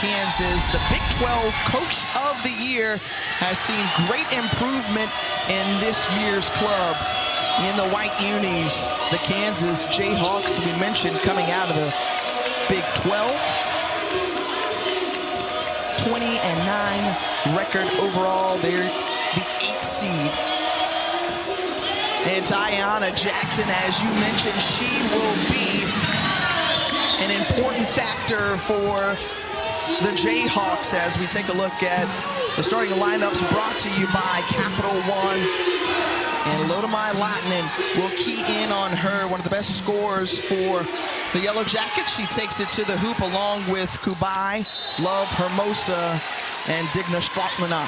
Kansas. The Big 12 Coach of the Year has seen great improvement in this year's club. In the white unis, the Kansas Jayhawks, we mentioned, coming out of the Big 12. 20-9 record overall. They're the 8th seed. And Tiana Jackson, as you mentioned, she will be an important factor for the Jayhawks as we take a look at the starting lineups brought to you by Capital One. And Lodamai Lahtinen will key in on her, one of the best scorers for the Yellow Jackets. She takes it to the hoop along with Kubai, Love Hermosa, and Digna Stratmana.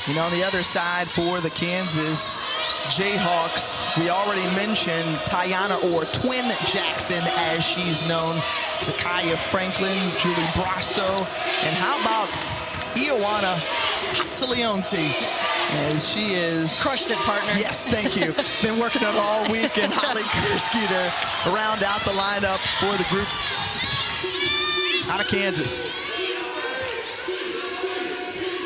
And on the other side for the Kansas Jayhawks, we already mentioned Tiana, or Twin Jackson as she's known, Zakaya Franklin, Julie Brasso, and how about Ioana Hatzaleonte, as she is... Crushed it, partner. Yes, thank you. Been working on it all week, and Holly Kursky to round out the lineup for the group out of Kansas.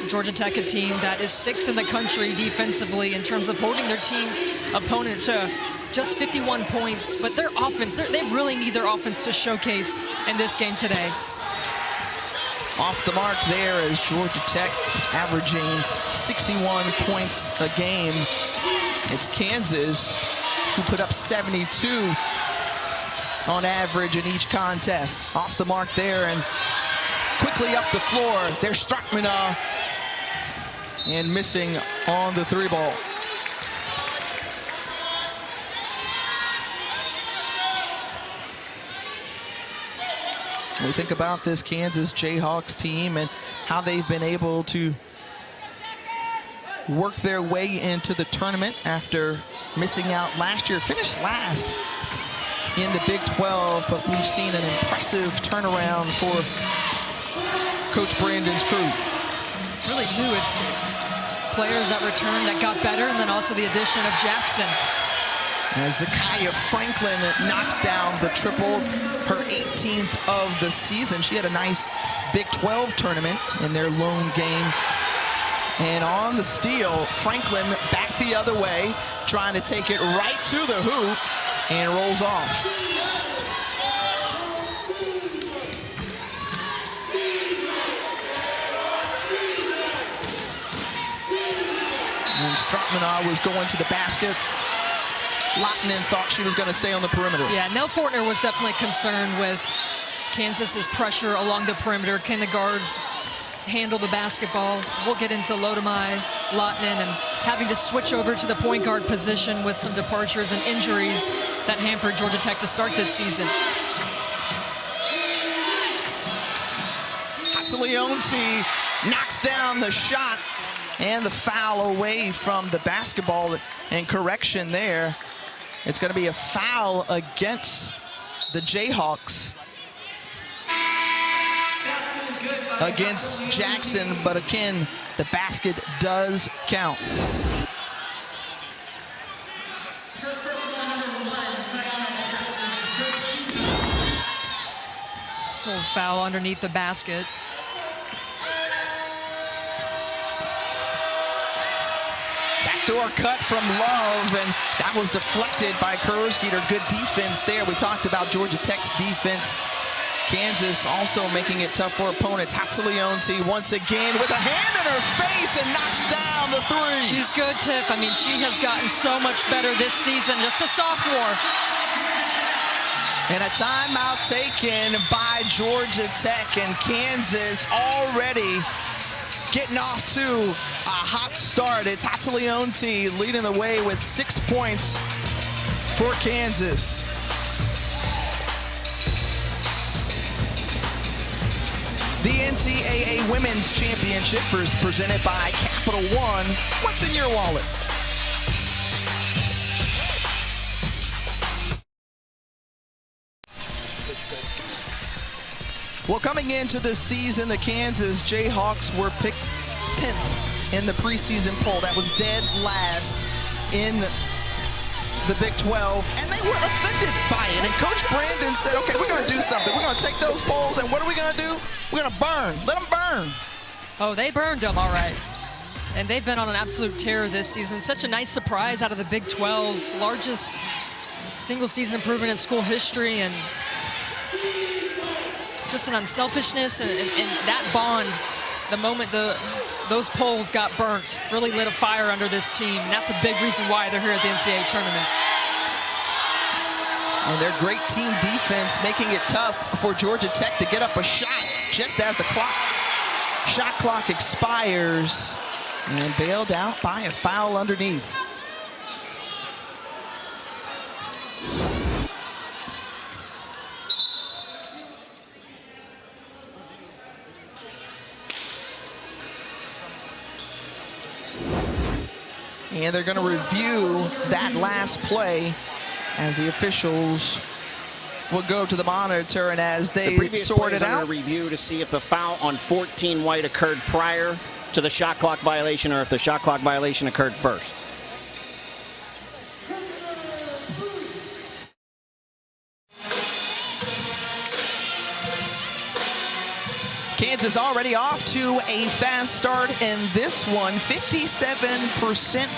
Georgia Tech, a team that is 6th in the country defensively in terms of holding their team opponent to just 51 points. But their offense, they really need their offense to showcase in this game today. Off the mark there is Georgia Tech, averaging 61 points a game. It's Kansas who put up 72 on average in each contest. Off the mark there, and quickly up the floor, there's Stratmana, and missing on the 3 ball. We think about this Kansas Jayhawks team and how they've been able to work their way into the tournament after missing out last year. Finished last in the Big 12, but we've seen an impressive turnaround for Coach Brandon's crew. Really, too, it's players that returned that got better, and then also the addition of Jackson. As Zakaya Franklin knocks down the triple, her 18th of the season. She had a nice Big 12 tournament in their lone game. And on the steal, Franklin back the other way, trying to take it right to the hoop, and rolls off. And Stratmana was going to the basket. Lahtinen thought she was going to stay on the perimeter. Yeah, Nell Fortner was definitely concerned with Kansas's pressure along the perimeter. Can the guards handle the basketball? We'll get into Lodamai Lahtinen and having to switch over to the point guard position with some departures and injuries that hampered Georgia Tech to start this season. Hatzaleonte knocks down the shot and the foul away from the basketball, and correction there. It's going to be a foul against the Jayhawks, against Jackson, but again, the basket does count. Little foul underneath the basket. Backdoor cut from Love, and that was deflected by Kursky. Good defense there. We talked about Georgia Tech's defense. Kansas also making it tough for opponents. Hatzaleonte once again with a hand in her face and knocks down the 3. She's good, Tiff. I mean, she has gotten so much better this season, just a sophomore. And a timeout taken by Georgia Tech, and Kansas already getting off to a hot start. It's Hatzaleonte leading the way with 6 points for Kansas. The NCAA Women's Championship is presented by Capital One. What's in your wallet? Well, coming into this season, the Kansas Jayhawks were picked 10th in the preseason poll. That was dead last in the Big 12, and they weren't offended by it. And Coach Brandon said, okay, we're going to do something. We're going to take those polls, and what are we going to do? We're going to burn. Let them burn. Oh, they burned them, all right. And they've been on an absolute tear this season. Such a nice surprise out of the Big 12, largest single-season improvement in school history, and just an unselfishness and that bond. The moment those polls got burnt really lit a fire under this team, and that's a big reason why they're here at the NCAA tournament. And their great team defense making it tough for Georgia Tech to get up a shot just as the shot clock expires, and bailed out by a foul underneath. And they're going to review that last play as the officials will go to the monitor, and as they sort it out. A review to see if the foul on 14 White occurred prior to the shot clock violation or if the shot clock violation occurred first. Kansas already off to a fast start in this one, 57%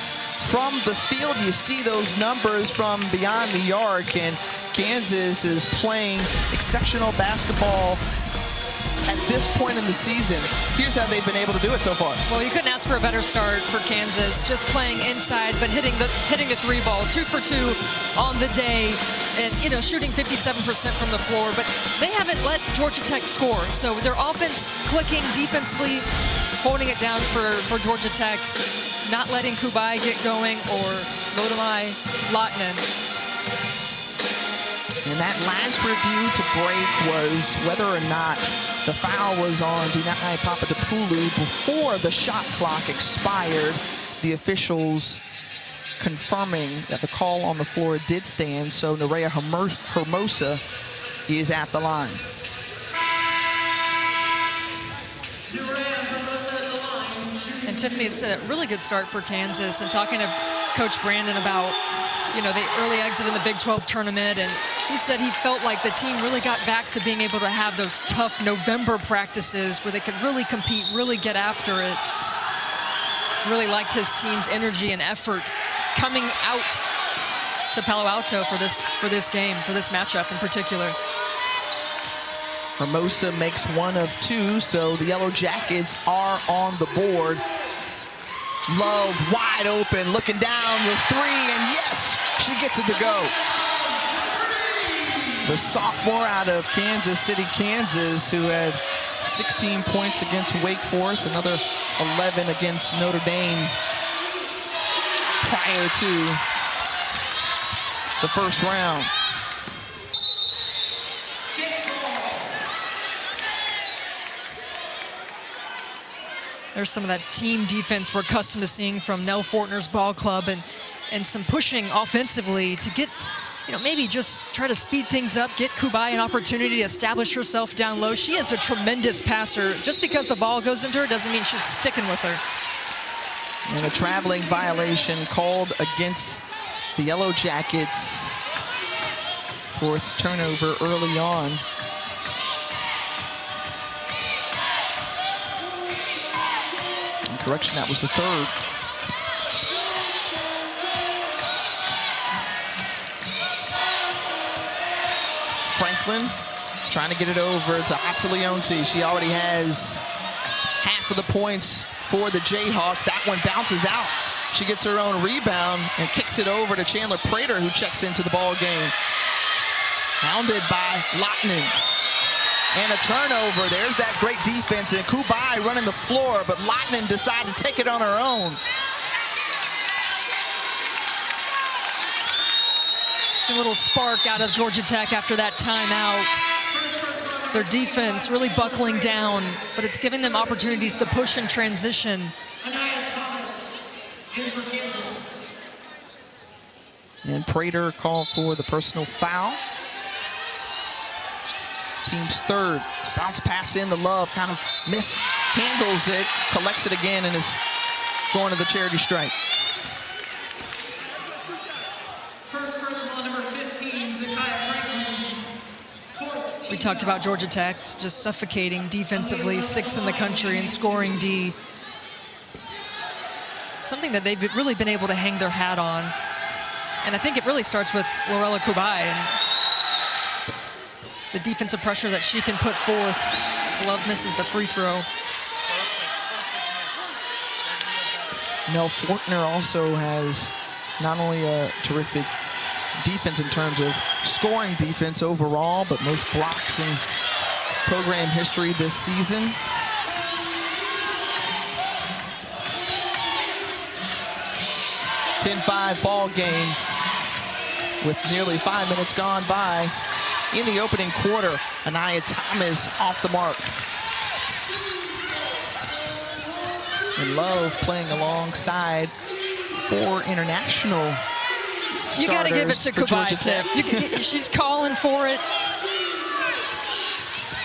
from the field. You see those numbers from beyond the arc, and Kansas is playing exceptional basketball at this point in the season. Here's how they've been able to do it so far. Well, you couldn't ask for a better start for Kansas, just playing inside but hitting the three ball, 2 for 2 on the day, and shooting 57% from the floor. But they haven't let Georgia Tech score, so their offense clicking defensively, holding it down for Georgia Tech, not letting Kubai get going or Lodamai Lotnin. And that last review to break was whether or not the foul was on Denai Papadopoulou before the shot clock expired. The officials confirming that the call on the floor did stand, so Nerea Hermosa is at the line. And Tiffany, it's a really good start for Kansas, and talking to Coach Brandon about the early exit in the Big 12 tournament, and he said he felt like the team really got back to being able to have those tough November practices where they could really compete, really get after it. Really liked his team's energy and effort coming out to Palo Alto for this game, for this matchup in particular. Hermosa makes 1 of 2, so the Yellow Jackets are on the board. Love wide open, looking down the 3, and yes, she gets it to go. The sophomore out of Kansas City, Kansas, who had 16 points against Wake Forest, another 11 against Notre Dame prior to the first round. There's some of that team defense we're accustomed to seeing from Nell Fortner's ball club, and some pushing offensively to get, maybe just try to speed things up, get Kubai an opportunity to establish herself down low. She is a tremendous passer. Just because the ball goes into her doesn't mean she's sticking with her. And a traveling violation called against the Yellow Jackets. 4th turnover early on. Correction, that was the 3rd. Franklin trying to get it over to Atzaleonte. She already has half of the points for the Jayhawks. That one bounces out. She gets her own rebound and kicks it over to Chandler Prater, who checks into the ball game. Hounded by Lotnin. And a turnover. There's that great defense, and Kubai running the floor, but Lotnin decided to take it on her own. Just a little spark out of Georgia Tech after that timeout. Their defense really buckling down, but it's giving them opportunities to push and transition. And Prater called for the personal foul. Team's 3rd. Bounce pass in to Love, kind of mishandles it, collects it again, and is going to the charity stripe. talked about Georgia Tech just suffocating defensively, 6th in the country in scoring D. Something that they've really been able to hang their hat on. And I think it really starts with Lorela Kubai and the defensive pressure that she can put forth. As Love misses the free throw. Mel Fortner also has not only a terrific defense in terms of scoring defense overall, but most blocks in program history this season. .5 ball game with nearly 5 minutes gone by in the opening quarter. Anaya Thomas off the mark. And Love playing alongside 4 international starters. You got to give it to Kubai, Tiff. She's calling for it.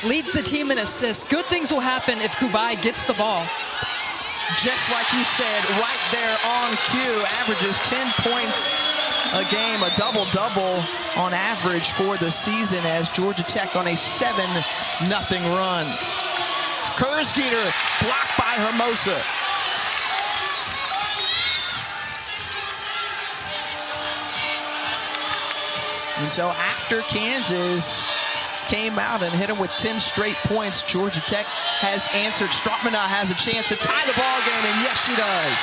Leads the team in assists. Good things will happen if Kubai gets the ball. Just like you said, right there on cue, averages 10 points a game, a double-double on average for the season as Georgia Tech on a 7-0 run. Kersgeter blocked by Hermosa. And so after Kansas came out and hit him with 10 straight points, Georgia Tech has answered. Strautmann has a chance to tie the ball game, and yes, she does.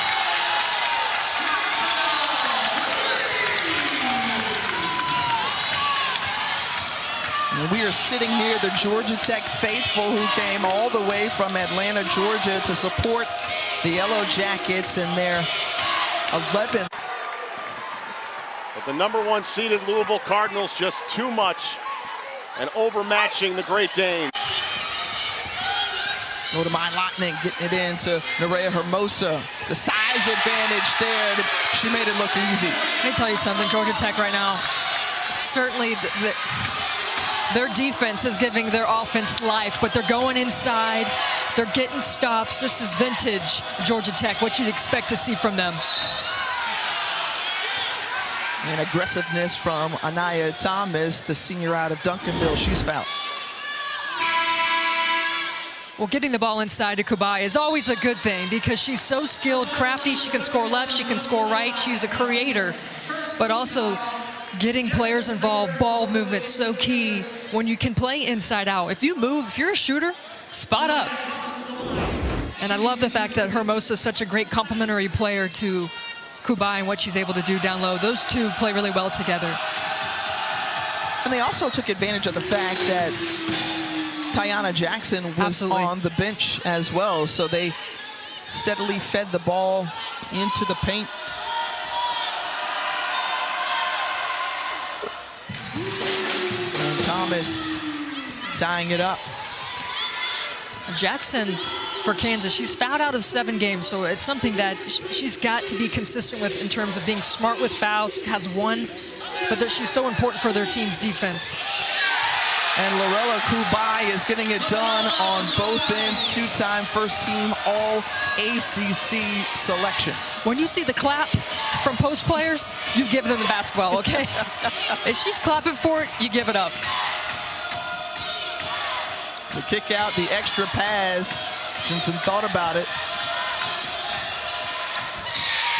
And we are sitting near the Georgia Tech faithful who came all the way from Atlanta, Georgia to support the Yellow Jackets in their 11th. But the #1 seeded Louisville Cardinals just too much and overmatching the Great Danes. Lodomai Lotnick getting it into Nerea Hermosa. The size advantage there. She made it look easy. Let me tell you something, Georgia Tech right now, certainly their defense is giving their offense life, but they're going inside. They're getting stops. This is vintage Georgia Tech, what you'd expect to see from them. And aggressiveness from Anaya Thomas, the senior out of Duncanville. She's fouled. Well, getting the ball inside to Kubai is always a good thing because she's so skilled, crafty. She can score left, she can score right. She's a creator, but also getting players involved, ball movement, so key when you can play inside out. If you move, if you're a shooter, spot up. And I love the fact that Hermosa is such a great complementary player to Kubai and what she's able to do down low. Those two play really well together. And they also took advantage of the fact that Tiana Jackson was on the bench as well, so they steadily fed the ball into the paint. And Thomas tying it up. Jackson for Kansas, she's fouled out of 7 games, so it's something that she's got to be consistent with in terms of being smart with fouls, has 1, but that she's so important for their team's defense. And Lorela Kubai is getting it done on both ends, 2-time first-team All-ACC selection. When you see the clap from post players, you give them the basketball, okay? If she's clapping for it, you give it up. The kick out, the extra pass. Jensen thought about it.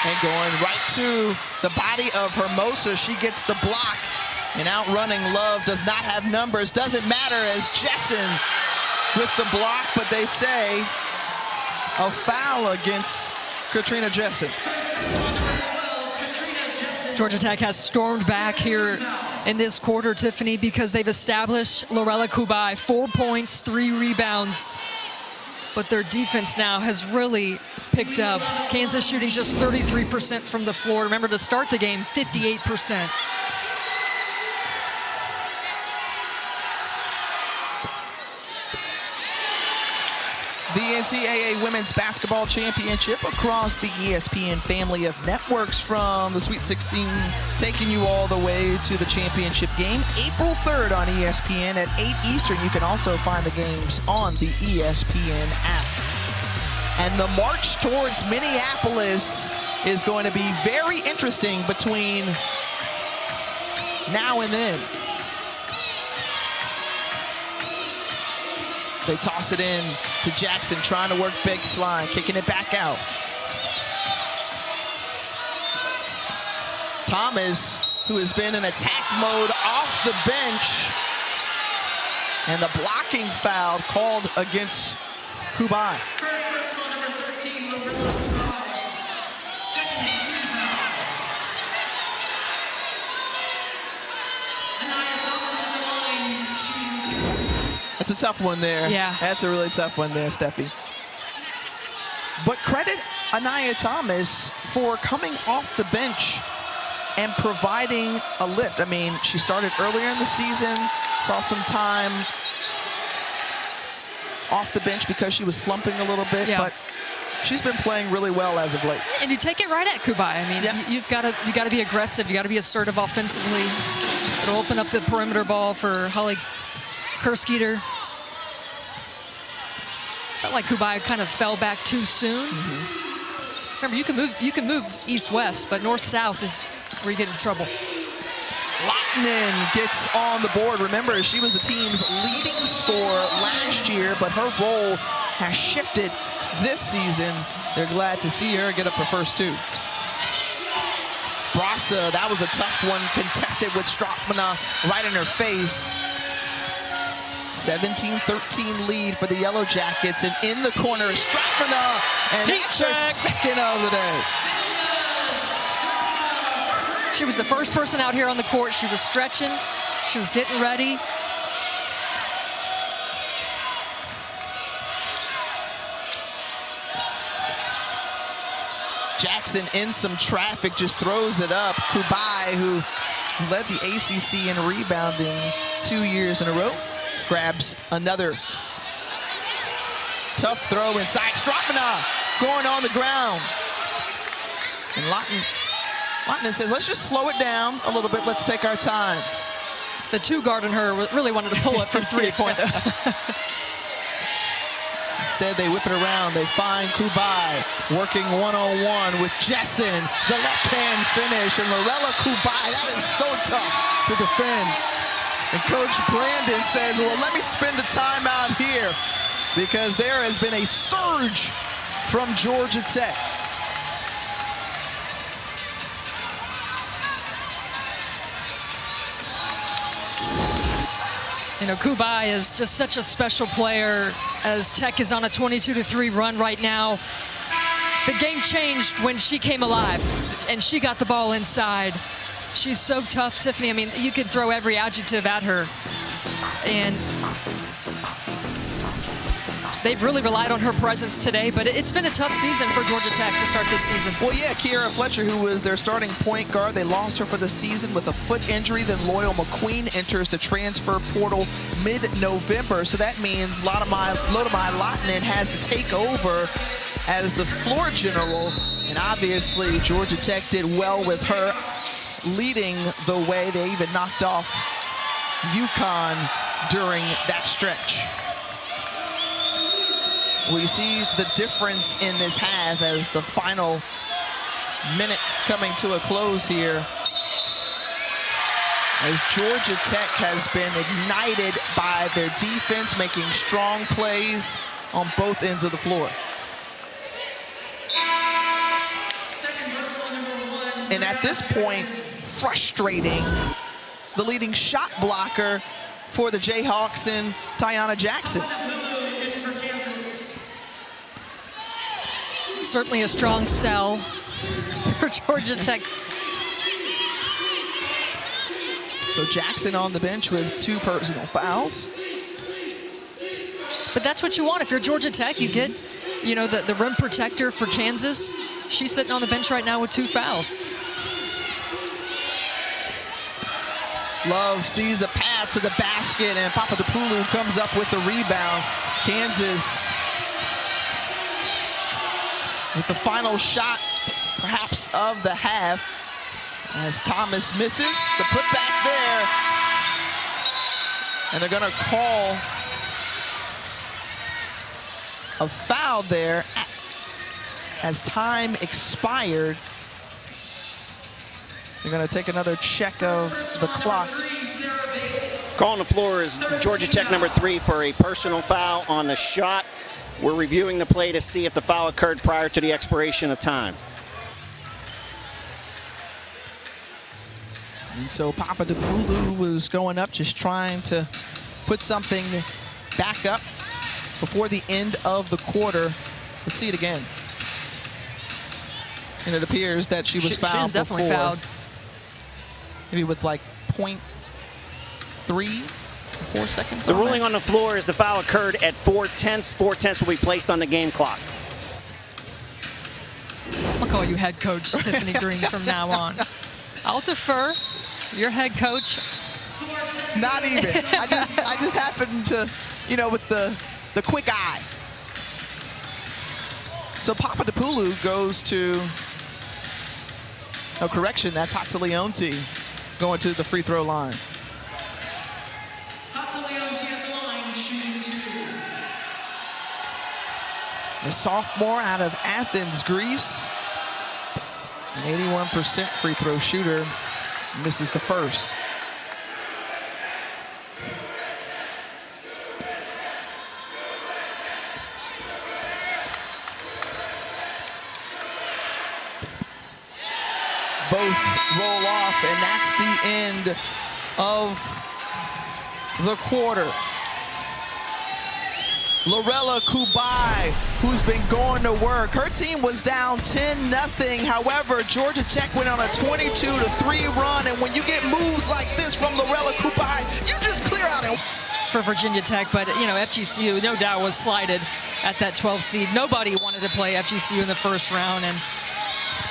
And going right to the body of Hermosa. She gets the block. And outrunning Love does not have numbers. Doesn't matter as Jessen with the block, but they say a foul against Katrina Jessen. Georgia Tech has stormed back here in this quarter, Tiffany, because they've established Lorela Kubai, 4 points, 3 rebounds. But their defense now has really picked up. Kansas shooting just 33% from the floor. Remember, to start the game, 58%. The NCAA Women's Basketball Championship across the ESPN family of networks from the Sweet 16, taking you all the way to the championship game. April 3rd on ESPN at 8 Eastern. You can also find the games on the ESPN app. And the march towards Minneapolis is going to be very interesting between now and then. They toss it in to Jackson, trying to work baseline, kicking it back out. Thomas, who has been in attack mode off the bench, and the blocking foul called against Kubai. That's a tough one there. Yeah. That's a really tough one there, Steffi. But credit Anaya Thomas for coming off the bench and providing a lift. I mean, she started earlier in the season, saw some time off the bench because she was slumping a little bit, but she's been playing really well as of late. And you take it right at Kubai. I mean, you've got to be aggressive. You got to be assertive offensively. It'll open up the perimeter ball for Holly Kerskeeter. Felt like Kubai kind of fell back too soon. Remember, you can move east-west, but north-south is where you get into trouble. Lottinen gets on the board. Remember, she was the team's leading scorer last year, but her role has shifted this season. They're glad to see her get up her first two. Brasa, that was a tough one, contested with Strockmana right in her face. 17-13 lead for the Yellow Jackets, and in the corner is Strockmana, and that's her second of the day. She was the first person out here on the court. She was stretching. She was getting ready. Jackson in some traffic, just throws it up. Kubai, who has led the ACC in rebounding 2 years in a row, grabs another tough throw inside. Strockmana going on the ground. And Lottinen says, let's just slow it down a little bit. Let's take our time. The two guarding her really wanted to pull it from three-point. Instead, they whip it around. They find Kubai working one-on-one with Jessen. The left-hand finish, and Lorella Kubai, that is so tough to defend. And Coach Brandon says, well, let me spend the time out here, because there has been a surge from Georgia Tech. You know, Kubai is just such a special player, as Tech is on a 22-3 run right now. The game changed when she came alive and she got the ball inside. She's so tough, Tiffany. I mean, you could throw every adjective at her. And they've really relied on her presence today, but it's been a tough season for Georgia Tech to start this season. Well, yeah, Kiera Fletcher, who was their starting point guard, they lost her for the season with a foot injury. Then Loyal McQueen enters the transfer portal mid-November. So that means Lodamai Lottinen has to take over as the floor general. And obviously, Georgia Tech did well with her leading the way. They even knocked off UConn during that stretch. We see the difference in this half as the final minute coming to a close here, as Georgia Tech has been ignited by their defense, making strong plays on both ends of the floor. And at this point, frustrating the leading shot blocker for the Jayhawks and Tiana Jackson. Certainly a strong sell for Georgia Tech. So Jackson on the bench with 2 personal fouls. But that's what you want. If you're Georgia Tech, you get, you know, the rim protector for Kansas. She's sitting on the bench right now with 2 fouls. Love sees a path to the basket, and Papadopoulou comes up with the rebound. Kansas with the final shot, perhaps, of the half, as Thomas misses the putback there. And they're going to call a foul there as time expired. They're going to take another check of the clock. Call on the floor is Georgia Tech number 3 for a personal foul on the shot. We're reviewing the play to see if the foul occurred prior to the expiration of time. And so Papadopoulou was going up, just trying to put something back up before the end of the quarter. Let's see it again. And it appears that she was fouled. She was definitely before. fouled. Maybe with like 0.3 or 4 seconds. The ruling on the floor is the foul occurred at 4/10. 4/10 will be placed on the game clock. I'll call you head coach Tiffany Green from now on. I'll defer. Your head coach. Not even. I just happened to, you know, with the quick eye. So Papadopoulou goes to, no correction, that's Hatzaleonte going to the free throw line. Hatzaleonte at the line, shooting 2. The sophomore out of Athens, Greece. An 81% free throw shooter. Misses the first. Both roll off, and that's the end of the quarter. Lorella Kubai, who's been going to work. Her team was down 10-0. However, Georgia Tech went on a 22-3 run, and when you get moves like this from Lorella Kubai, you just clear out and For Virginia Tech, but you know, FGCU no doubt was slighted at that 12 seed. Nobody wanted to play FGCU in the first round, and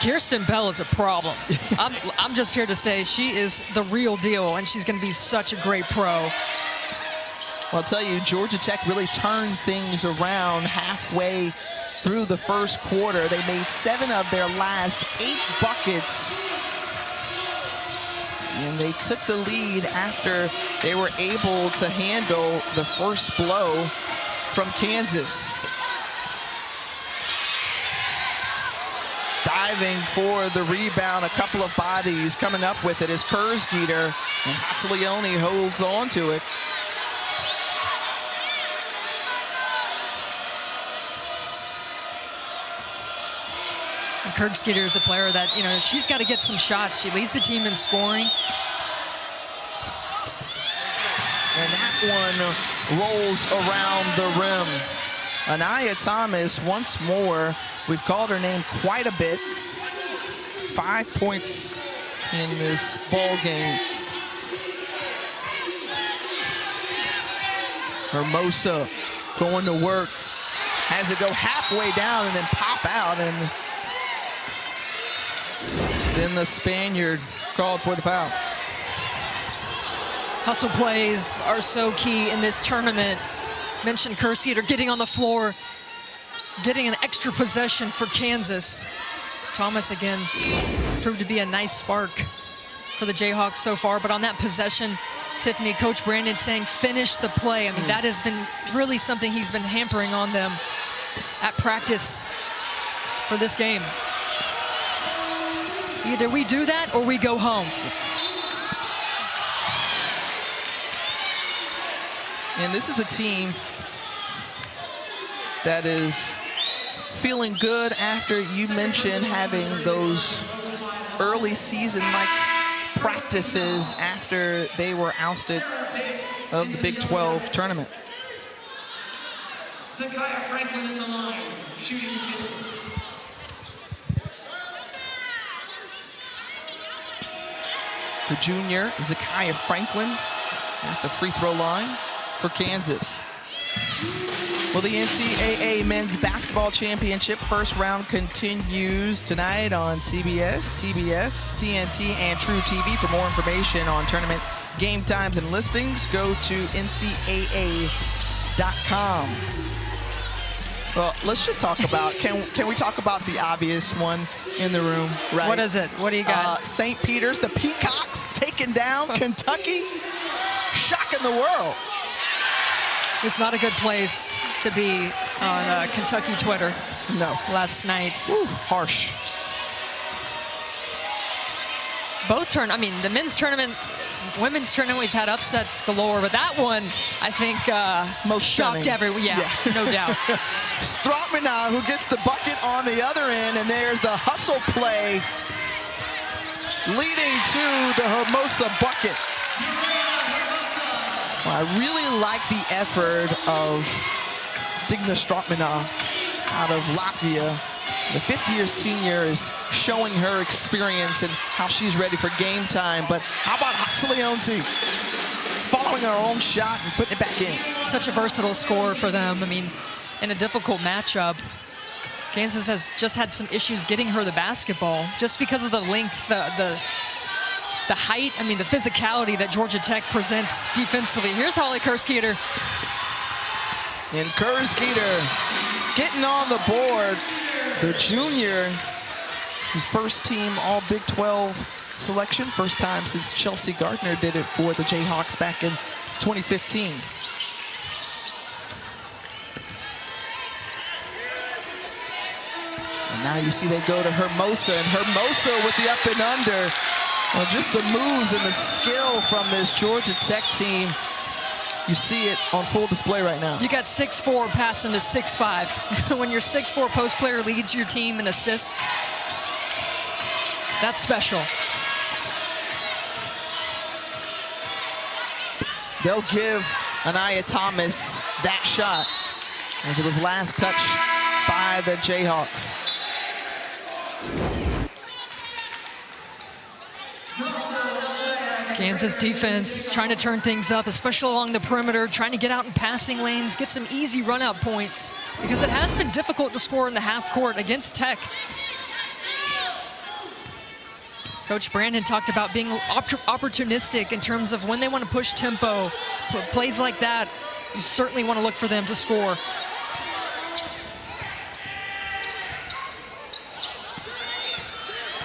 Kirsten Bell is a problem. I'm just here to say she is the real deal, and she's going to be such a great pro. I'll tell you, Georgia Tech really turned things around halfway through the first quarter. They made 7 of their last 8 buckets. And they took the lead after they were able to handle the first blow from Kansas. Diving for the rebound, a couple of bodies coming up with it is Kersgeeter, and Hatzaleonte holds on to it. Kersgeeter is a player that, you know, she's got to get some shots. She leads the team in scoring. And that one rolls around the rim. Anaya Thomas, once more, we've called her name quite a bit. 5 points in this ball game. Hermosa going to work. Has it go halfway down and then pop out, and then the Spaniard called for the foul. Hustle plays are so key in this tournament. Mentioned Kersgeeter getting on the floor, getting an extra possession for Kansas. Thomas again proved to be a nice spark for the Jayhawks so far, but on that possession, Tiffany, Coach Brandon saying finish the play. I mean, that has been really something he's been hampering on them at practice for this game. Either we do that or we go home. And this is a team that is feeling good after you mentioned having those early season-like practices after they were ousted of the Big 12 tournament. Zakaya Franklin in the line, shooting 2. The junior, Zakaya Franklin, at the free throw line for Kansas. Well, the NCAA Men's Basketball Championship first round continues tonight on CBS, TBS, TNT, and True TV. For more information on tournament game times and listings, go to ncaa.com. Well, let's just talk about, can we talk about the obvious one in the room, right? What is it? What do you got? St. Peter's, the Peacocks taking down Kentucky, shocking the world. It's not a good place to be on Kentucky Twitter. No. Last night. Woo, harsh. Both I mean, the men's tournament, women's tournament, we've had upsets galore, but that one, I think, Most shocked stunning. everyone. Yeah, no doubt. Stratmana, who gets the bucket on the other end, and there's the hustle play leading to the Hermosa bucket. Well, I really like the effort of Digna Stratmana out of Latvia. The fifth-year senior is showing her experience and how she's ready for game time. But how about Hatzaleonti following her own shot and putting it back in? Such a versatile scorer for them. I mean, in a difficult matchup, Kansas has just had some issues getting her the basketball just because of the length, the height, I mean, the physicality that Georgia Tech presents defensively. Here's Holly Kersgeter. And Kersgeter getting on the board. The junior, his first team all Big 12 selection, first time since Chelsea Gardner did it for the Jayhawks back in 2015. And now you see they go to Hermosa, and Hermosa with the up and under. Well, just the moves and the skill from this Georgia Tech team. You see it on full display right now. You got 6'4" passing to 6'5". When your 6'4" post player leads your team in assists, that's special. They'll give Anaya Thomas that shot, as it was last touch by the Jayhawks. Kansas defense trying to turn things up, especially along the perimeter, trying to get out in passing lanes, get some easy run-out points, because it has been difficult to score in the half court against Tech. Coach Brandon talked about being opportunistic in terms of when they want to push tempo. Plays like that, you certainly want to look for them to score.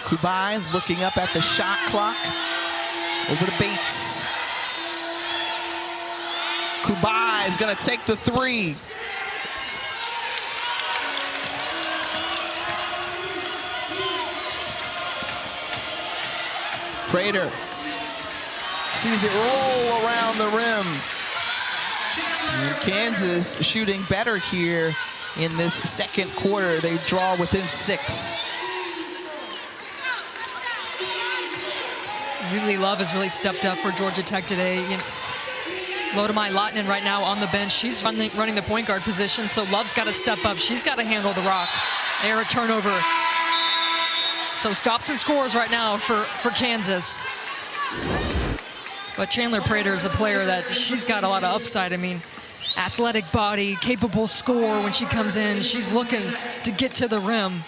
Kubai looking up at the shot clock. Over to Bates. Kubai is going to take the three. Prater sees it roll around the rim. And Kansas shooting better here in this second quarter. They draw within 6. Lily Love has really stepped up for Georgia Tech today. Lodemai Lahtinen right now on the bench. She's running the point guard position, so Love's got to step up. She's got to handle the rock. There, a turnover. So stops and scores right now for Kansas. But Chandler Prater is a player that she's got a lot of upside. I mean, athletic body, capable scorer when she comes in. She's looking to get to the rim.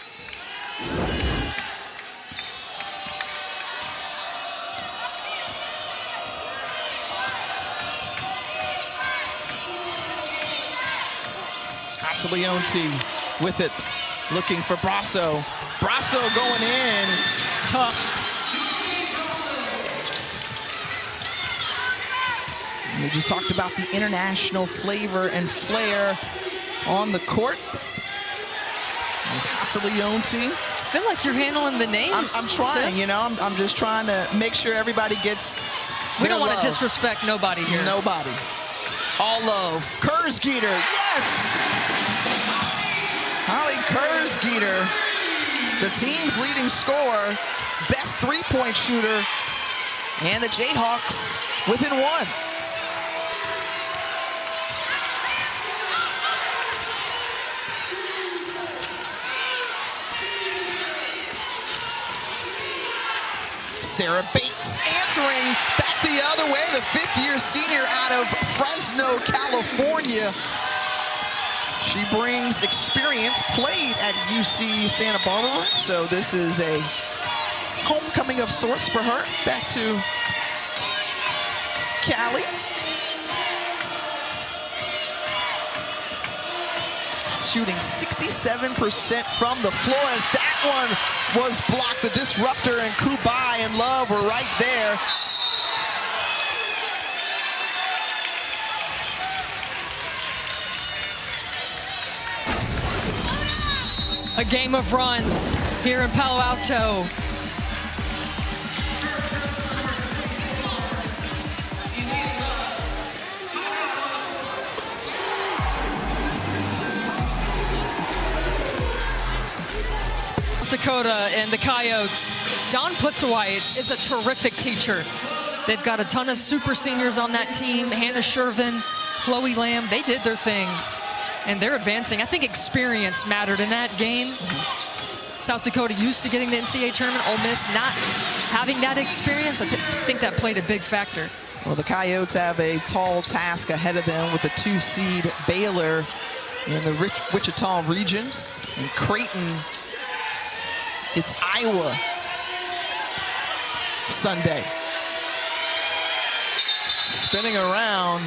Leonti with it, looking for Brasso. Brasso going in. Tough. We just talked about the international flavor and flair on the court. There's Leonti. I feel like you're handling the names. I'm trying, Tiff. you know, I'm just trying to make sure everybody gets We don't their want to love. disrespect nobody here. Nobody. All love. Kersgeter, yes! Holly Kersgeter, the team's leading scorer, best three-point shooter, and the Jayhawks within 1. Sarah Bates answering back the other way, the fifth-year senior out of Fresno, California. She brings experience, played at UC Santa Barbara, so this is a homecoming of sorts for her. Back to Cali. Shooting 67% from the floor as that one was blocked. The disruptor and Kubai and Love were right there. A game of runs here in Palo Alto. Dakota and the Coyotes. Don Plitzweit is a terrific teacher. They've got a ton of super seniors on that team. Hannah Shervin, Chloe Lamb, they did their thing. And they're advancing. I think experience mattered in that game. South Dakota used to getting the NCAA tournament. Ole Miss not having that experience. I think that played a big factor. Well, the Coyotes have a tall task ahead of them with a 2-seed Baylor in the Wichita region. And Creighton, it's Iowa Sunday. Spinning around,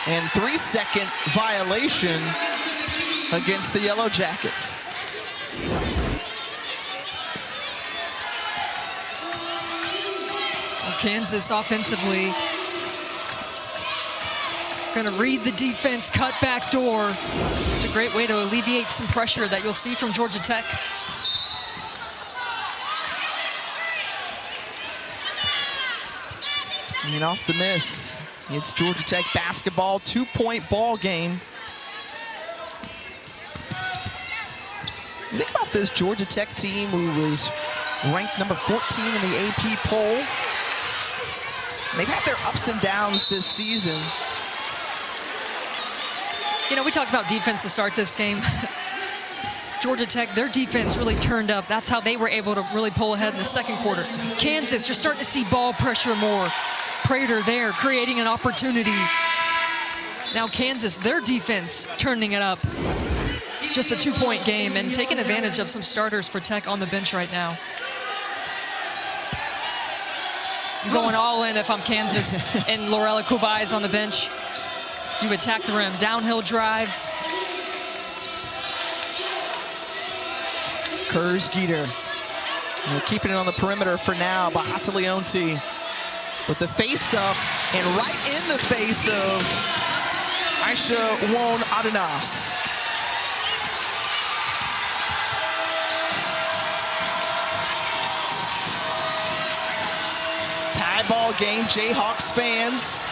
and 3-second violation against the Yellow Jackets. Kansas offensively going to read the defense, cut back door. It's a great way to alleviate some pressure that you'll see from Georgia Tech. And off the miss, it's Georgia Tech basketball, 2-point ball game. Think about this Georgia Tech team who was ranked number 14 in the AP poll. They've had their ups and downs this season. You know, we talked about defense to start this game. Georgia Tech, their defense really turned up. That's how they were able to really pull ahead in the second quarter. Kansas, you're starting to see ball pressure more. Prater there, creating an opportunity. Now Kansas, their defense turning it up. Just a 2-point game and taking advantage of some starters for Tech on the bench right now. I'm going all in if I'm Kansas and Lorella Kubai is on the bench. You attack the rim, downhill drives. Kersgeter, keeping it on the perimeter for now by Ataleonte with the face up and right in the face of Aisha Won Adonas. Tie ball game, Jayhawks fans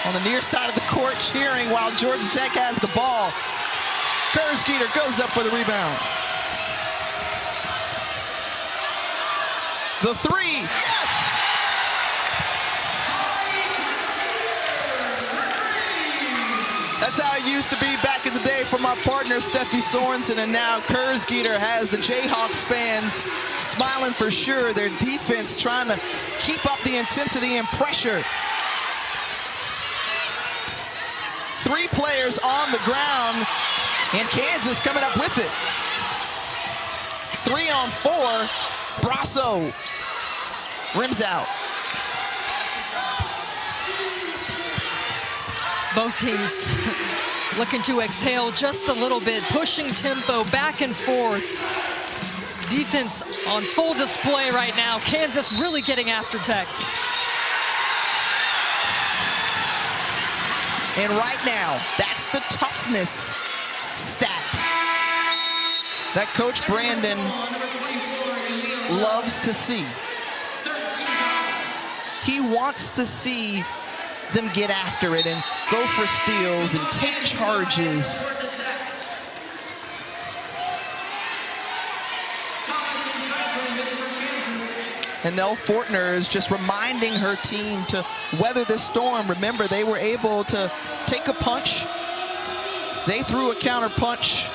on the near side of the court cheering while Georgia Tech has the ball. Kersgeter goes up for the rebound. The three, yes! That's how it used to be back in the day for my partner, Steffi Sorensen, and now Kersgeter has the Jayhawks fans smiling for sure. Their defense trying to keep up the intensity and pressure. 3 players on the ground, and Kansas coming up with it. 3 on 4, Brasso rims out. Both teams looking to exhale just a little bit, pushing tempo back and forth. Defense on full display right now. Kansas really getting after Tech. And right now, that's the toughness stat that Coach Brandon loves to see. He wants to see them get after it and go for steals and take charges. And Nell Fortner is just reminding her team to weather this storm. Remember, they were able to take a punch. They threw a counter punch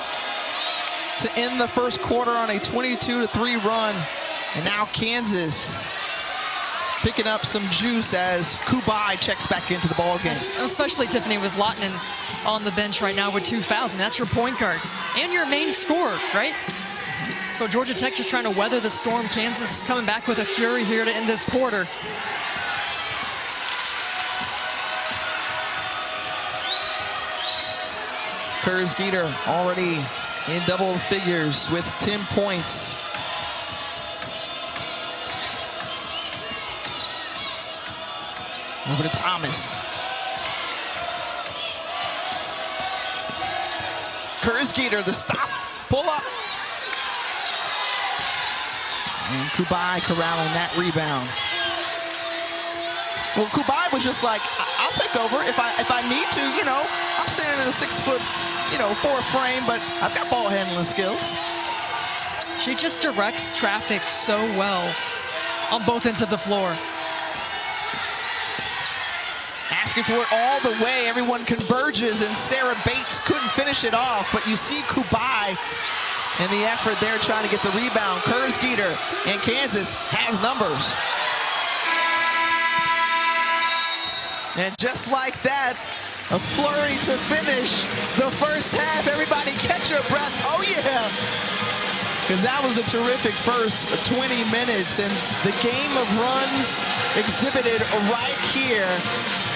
to end the first quarter on a 22-3 run. And now Kansas picking up some juice as Kubai checks back into the ballgame. Especially, Tiffany, with Lautinen on the bench right now with 2 fouls. I mean, that's your point guard and your main scorer, right? So Georgia Tech just trying to weather the storm. Kansas coming back with a fury here to end this quarter. Kersgeter already in double figures with 10 points. Over to Thomas. Kersgeter, the stop, pull up. And Kubai corralling that rebound. Well, Kubai was just like, I'll take over if I need to, you know. I'm standing in a 6'4" frame, but I've got ball handling skills. She just directs traffic so well on both ends of the floor. Asking for it all the way, everyone converges, and Sarah Bates couldn't finish it off, but you see Kubai and the effort there trying to get the rebound. Kersgeter and Kansas has numbers. And just like that, a flurry to finish the first half. Everybody catch your breath. Oh yeah! Because that was a terrific first 20 minutes, and the game of runs exhibited right here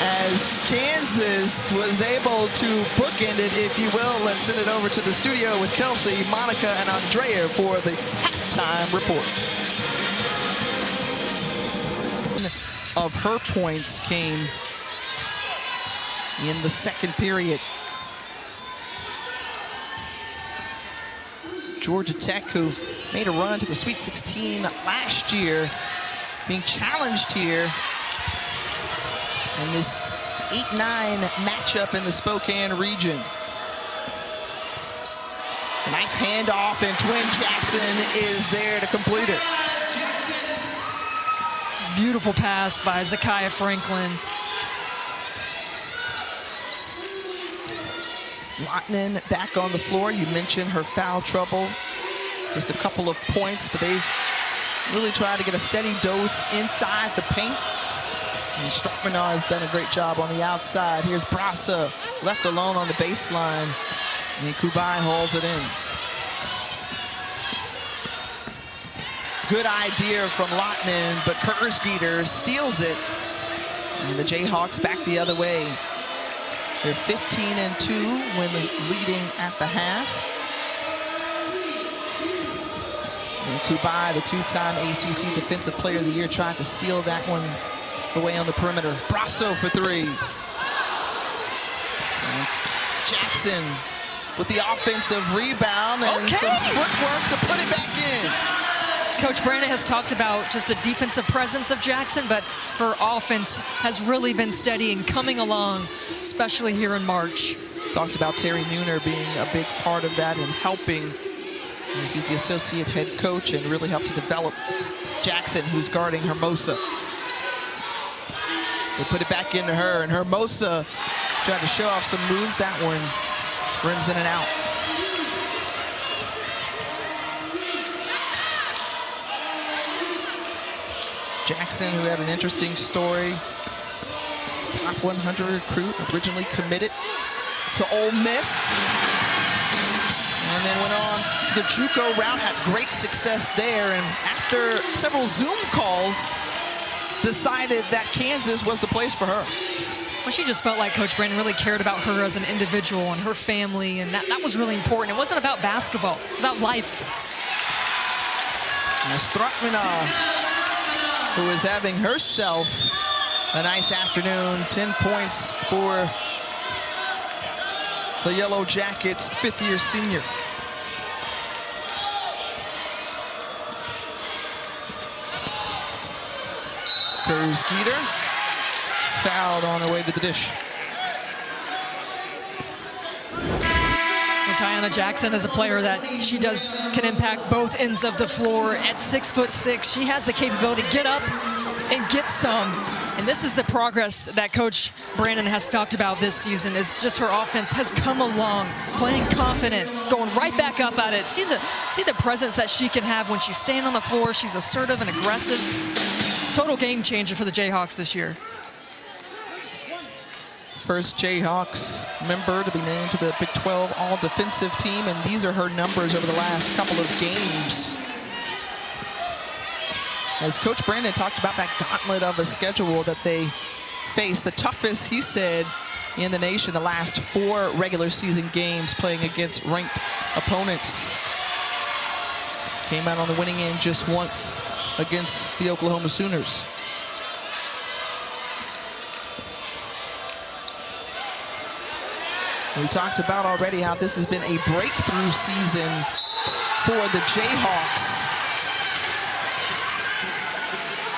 as Kansas was able to bookend it, if you will. Let's send it over to the studio with Kelsey, Monica, and Andrea for the halftime report. Of her points came in the second period. Georgia Tech, who made a run to the Sweet 16 last year, being challenged here in this 8-9 matchup in the Spokane region. A nice handoff, and Twin Jackson is there to complete it. Beautiful pass by Zakiya Franklin. Lottinen back on the floor. You mentioned her foul trouble. Just a couple of points, but they've really tried to get a steady dose inside the paint. And Starkman has done a great job on the outside. Here's Brasa left alone on the baseline. And Kubai hauls it in. Good idea from Lottinen, but Kersgeter steals it. And the Jayhawks back the other way. They're 15-2 when leading at the half. And Kubai, the two-time ACC Defensive Player of the Year, tried to steal that one away on the perimeter. Brasso for three. And Jackson with the offensive rebound and some footwork to put it back in. Coach Brandon has talked about just the defensive presence of Jackson, but her offense has really been steady and coming along, especially here in March. Talked about Terry Nooner being a big part of that and helping, as he's the associate head coach, and really helped to develop Jackson, who's guarding Hermosa. They put it back into her, and Hermosa tried to show off some moves. That one rims in and out. Jackson, who had an interesting story, top 100 recruit, originally committed to Ole Miss, and then went on the JUCO route, had great success there, and after several Zoom calls, decided that Kansas was the place for her. Well, she just felt like Coach Brandon really cared about her as an individual and her family, and that was really important. It wasn't about basketball, it was about life. And Strakmina, who is having herself a nice afternoon. 10 points for the Yellow Jackets, fifth-year senior. Kersgeter fouled on her way to the dish. Tiana Jackson is a player that can impact both ends of the floor. At 6'6", she has the capability to get up and get some. And this is the progress that Coach Brandon has talked about this season, is just her offense has come along, playing confident, going right back up at it. See the presence that she can have when she's staying on the floor. She's assertive and aggressive. Total game changer for the Jayhawks this year. First Jayhawks member to be named to the Big 12 All-Defensive Team, and these are her numbers over the last couple of games. As Coach Brandon talked about that gauntlet of a schedule that they face, the toughest, he said, in the nation, the last 4 regular season games playing against ranked opponents. Came out on the winning end just once against the Oklahoma Sooners. We talked about already how this has been a breakthrough season for the Jayhawks.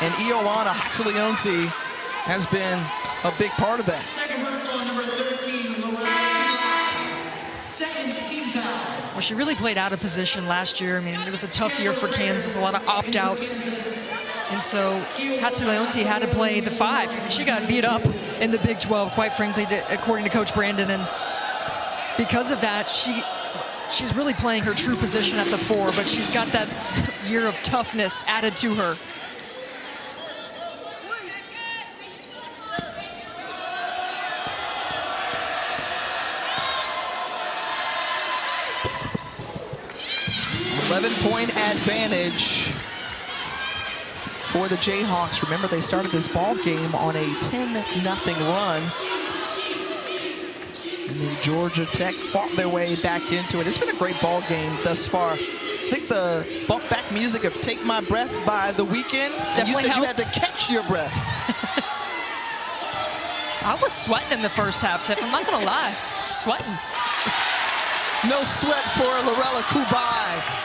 And Ioana Hatzilionti has been a big part of that. Second personal, number 13, Second team foul. Well, she really played out of position last year. I mean, it was a tough year for Kansas, a lot of opt-outs. And so Hatzileonti had to play the 5. I mean, she got beat up in the Big 12, quite frankly, according to Coach Brandon. And because of that, she's really playing her true position at the 4, but she's got that year of toughness added to her. Point advantage for the Jayhawks. Remember, they started this ball game on a 10-0 run. And then Georgia Tech fought their way back into it. It's been a great ball game thus far. I think the bump back music of Take My Breath by The Weeknd, definitely you said helped. you had to catch your breath. I was sweating in the first half, Tiff. I'm not going to lie. Sweating. No sweat for Lorella Kubai.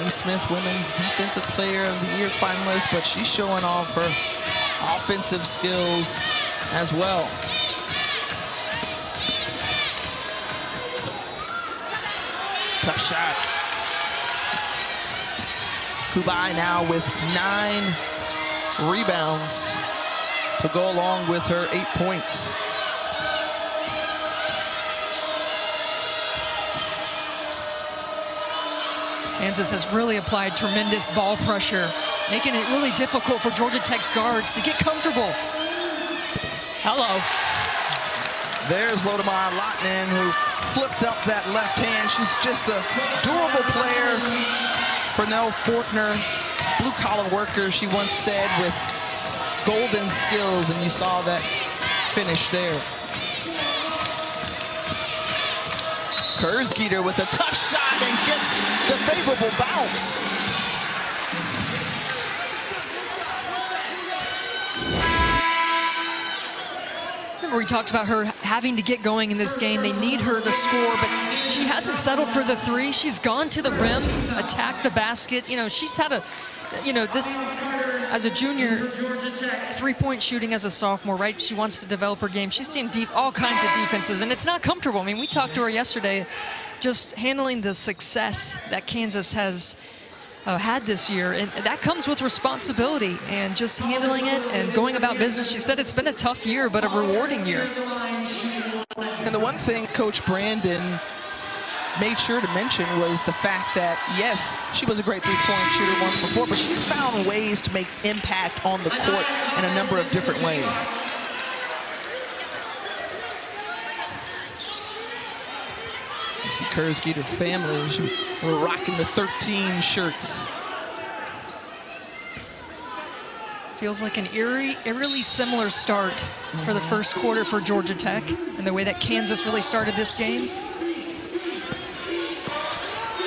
Smith, Women's Defensive Player of the Year finalist, but she's showing off her offensive skills as well. Tough shot. Kubai now with 9 rebounds to go along with her 8 points. Kansas has really applied tremendous ball pressure, making it really difficult for Georgia Tech's guards to get comfortable. Hello. There's Lodemar Lotman, who flipped up that left hand. She's just a durable player. Fernell Fortner, blue-collar worker, she once said, with golden skills, and you saw that finish there. Kersgeter with a tough shot and gets the favorable bounce. Remember, we talked about her having to get going in this game. They need her to score, but she hasn't settled for the 3. She's gone to the rim, attacked the basket. You know, she's had a, this as a junior, 3-point shooting as a sophomore, right? She wants to develop her game. She's seen all kinds of defenses, and it's not comfortable. I mean, we talked to her yesterday, just handling the success that Kansas has had this year, and that comes with responsibility and just handling it and going about business. She said it's been a tough year, but a rewarding year. And the one thing Coach Brandon made sure to mention was the fact that, yes, she was a great 3-point shooter once before, but she's found ways to make impact on the court in a number of different ways. You see Kersgeter family, we're rocking the 13 shirts. Feels like an eerily similar start for the first quarter for Georgia Tech, and the way that Kansas really started this game.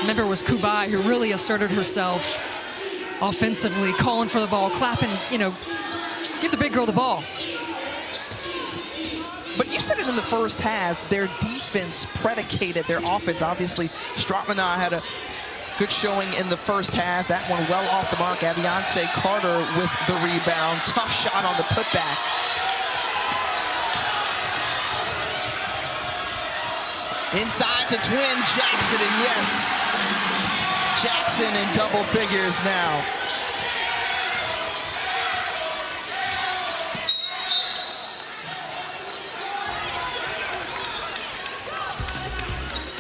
Remember, it was Kubai who really asserted herself offensively, calling for the ball, clapping, give the big girl the ball. But you said it in the first half, their defense predicated their offense. Obviously, Stratmanah had a good showing in the first half. That one well off the mark. Aviance Carter with the rebound. Tough shot on the putback. Inside to Twin Jackson, and yes, Jackson in double figures now.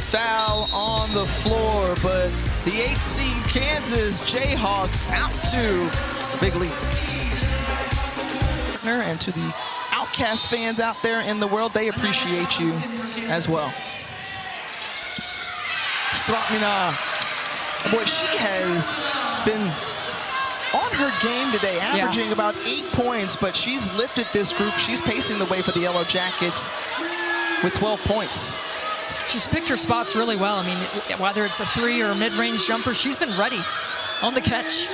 Foul on the floor, but the 8th seed Kansas Jayhawks out to big lead. And to the Outcast fans out there in the world, they appreciate you as well. Stratmanah, boy, she has been on her game today, averaging about 8 points, but she's lifted this group. She's pacing the way for the Yellow Jackets with 12 points. She's picked her spots really well. I mean, whether it's a 3 or a mid-range jumper, she's been ready on the catch.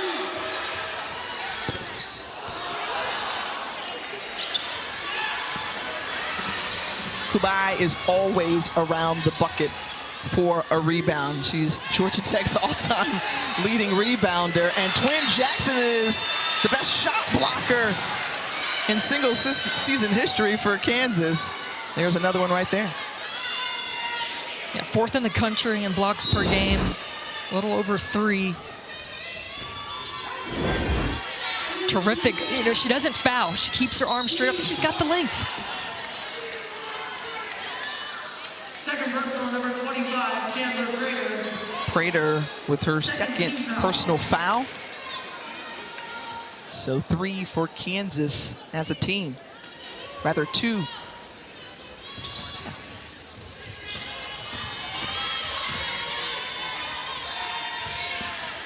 Kubai is always around the bucket for a rebound. She's Georgia Tech's all-time leading rebounder, and Twin Jackson is the best shot blocker in single season history for Kansas. There's another one right there. Yeah, 4th in the country in blocks per game, a little over 3. Terrific. You know, she doesn't foul. She keeps her arms straight up, and she's got the length. Second personal, number 25, Chandler Prater. Prater with her second personal foul. So 3 for Kansas as a team. Rather 2.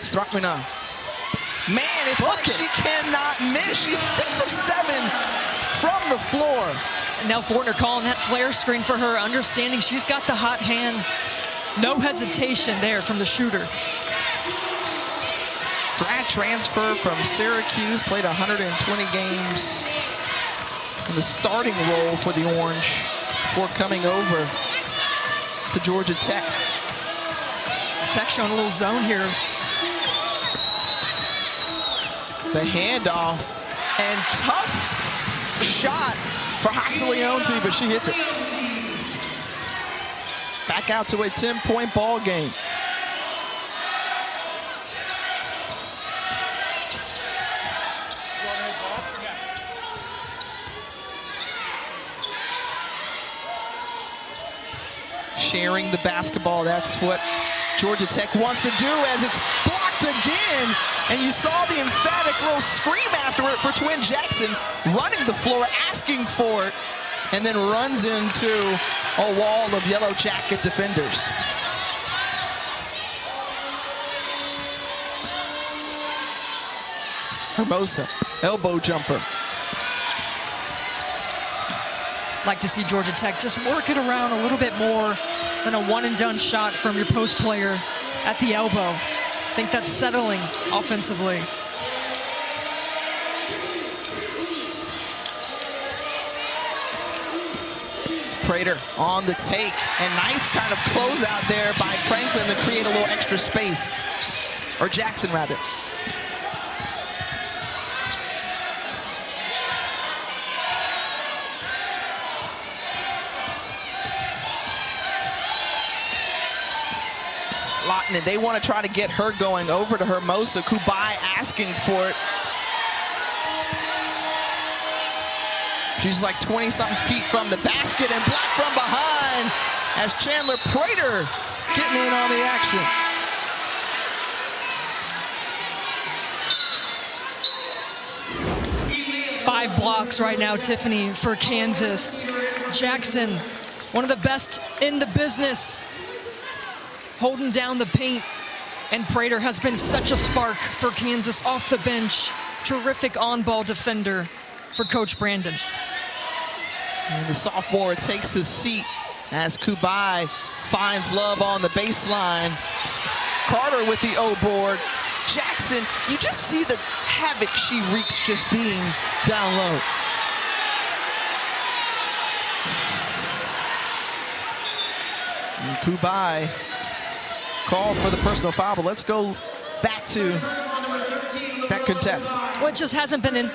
Strakmina. Man, it's like she cannot miss. She's 6 of 7 from the floor. Now Fortner calling that flare screen for her, understanding she's got the hot hand. No hesitation there from the shooter. Grad transfer from Syracuse, played 120 games in the starting role for the Orange before coming over to Georgia Tech. Tech showing a little zone here. The handoff, and tough shot for Hatzaleonte, but she hits it. Back out to a 10-point ball game. Sharing the basketball, that's what Georgia Tech wants to do, as it's blocked again. And you saw the emphatic little scream after it for Twin Jackson, running the floor, asking for it, and then runs into a wall of Yellow Jacket defenders. Hermosa, elbow jumper. Like to see Georgia Tech just work it around a little bit more than a one-and-done shot from your post player at the elbow. I think that's settling offensively. Prater on the take, and nice kind of closeout there by Franklin to create a little extra space, or Jackson rather. Lotton, they want to try to get her going over to Hermosa. Kubai asking for it. She's like 20-something feet from the basket and blocked from behind as Chandler Prater getting in on the action. Five blocks right now, Tiffany, for Kansas. Jackson, one of the best in the business, holding down the paint. And Prater has been such a spark for Kansas off the bench. Terrific on-ball defender for Coach Brandon. And the sophomore takes his seat as Kubai finds love on the baseline. Carter with the O-board. Jackson, you just see the havoc she wreaks just being down low. And Kubai called for the personal foul, but let's go back to that contest. Well, it just hasn't been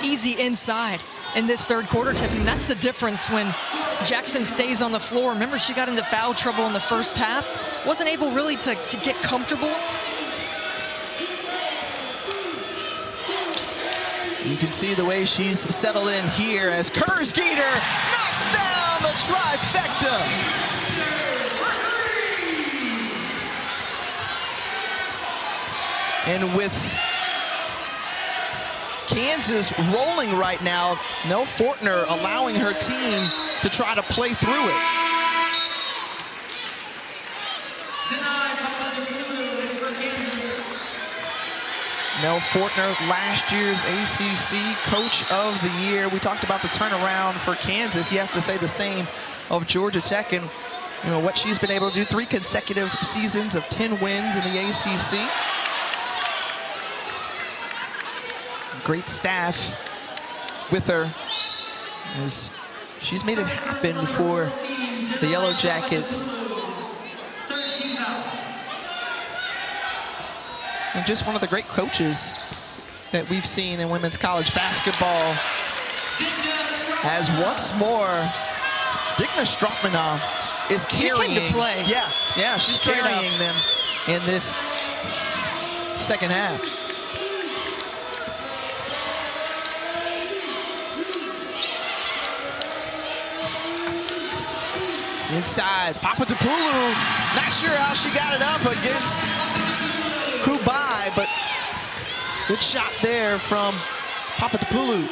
easy inside in this third quarter, Tiffany. That's the difference when Jackson stays on the floor. Remember, she got into foul trouble in the first half. Wasn't able really to get comfortable. You can see the way she's settled in here as Kersgeter knocks down the trifecta. And with Kansas rolling right now, no Fortner allowing her team to try to play through it. Mel Fortner, last year's ACC Coach of the Year. We talked about the turnaround for Kansas. You have to say the same of Georgia Tech, and you know what she's been able to do. 3 consecutive seasons of 10 wins in the ACC. Great staff with her, as she's made it happen for the Yellow Jackets. And just one of the great coaches that we've seen in women's college basketball As once more, Digna Stroutmanoff is carrying. She came to play. Yeah, she's Straight carrying up. them in this second half. Inside, Papadopoulou, not sure how she got it up against Kubai, but good shot there from Papadopoulou.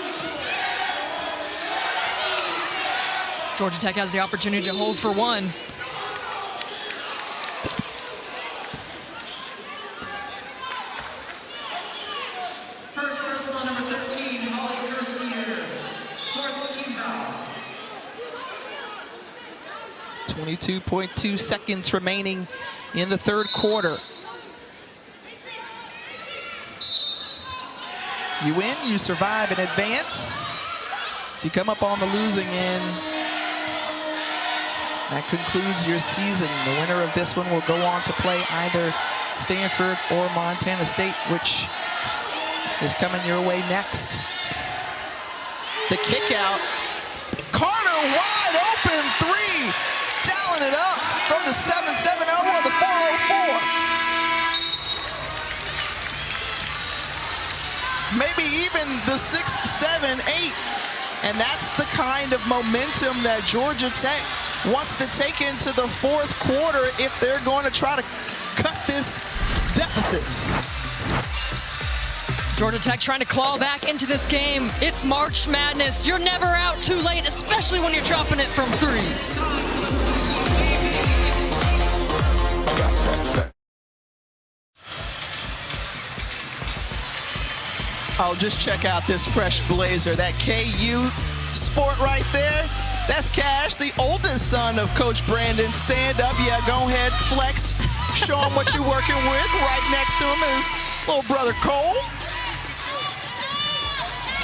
Georgia Tech has the opportunity to hold for one. First personal number 13, Holly Kurskier. Fourth team foul. 22.2 seconds remaining in the third quarter. You win, you survive and advance. You come up on the losing end. That concludes your season. The winner of this one will go on to play either Stanford or Montana State, which is coming your way next. The kick out. Carter wide open three. Dialing it up from the 7-7-0 or the 404. Maybe even the 6-7-8. And that's the kind of momentum that Georgia Tech wants to take into the fourth quarter if they're going to try to cut this deficit. Georgia Tech trying to claw back into this game. It's March Madness. You're never out too late, especially when you're dropping it from three. Oh, just check out this fresh blazer. That KU sport right there. That's Cash, the oldest son of Coach Brandon. Stand up, yeah, go ahead, flex. Show him what you're working with. Right next to him is little brother Cole.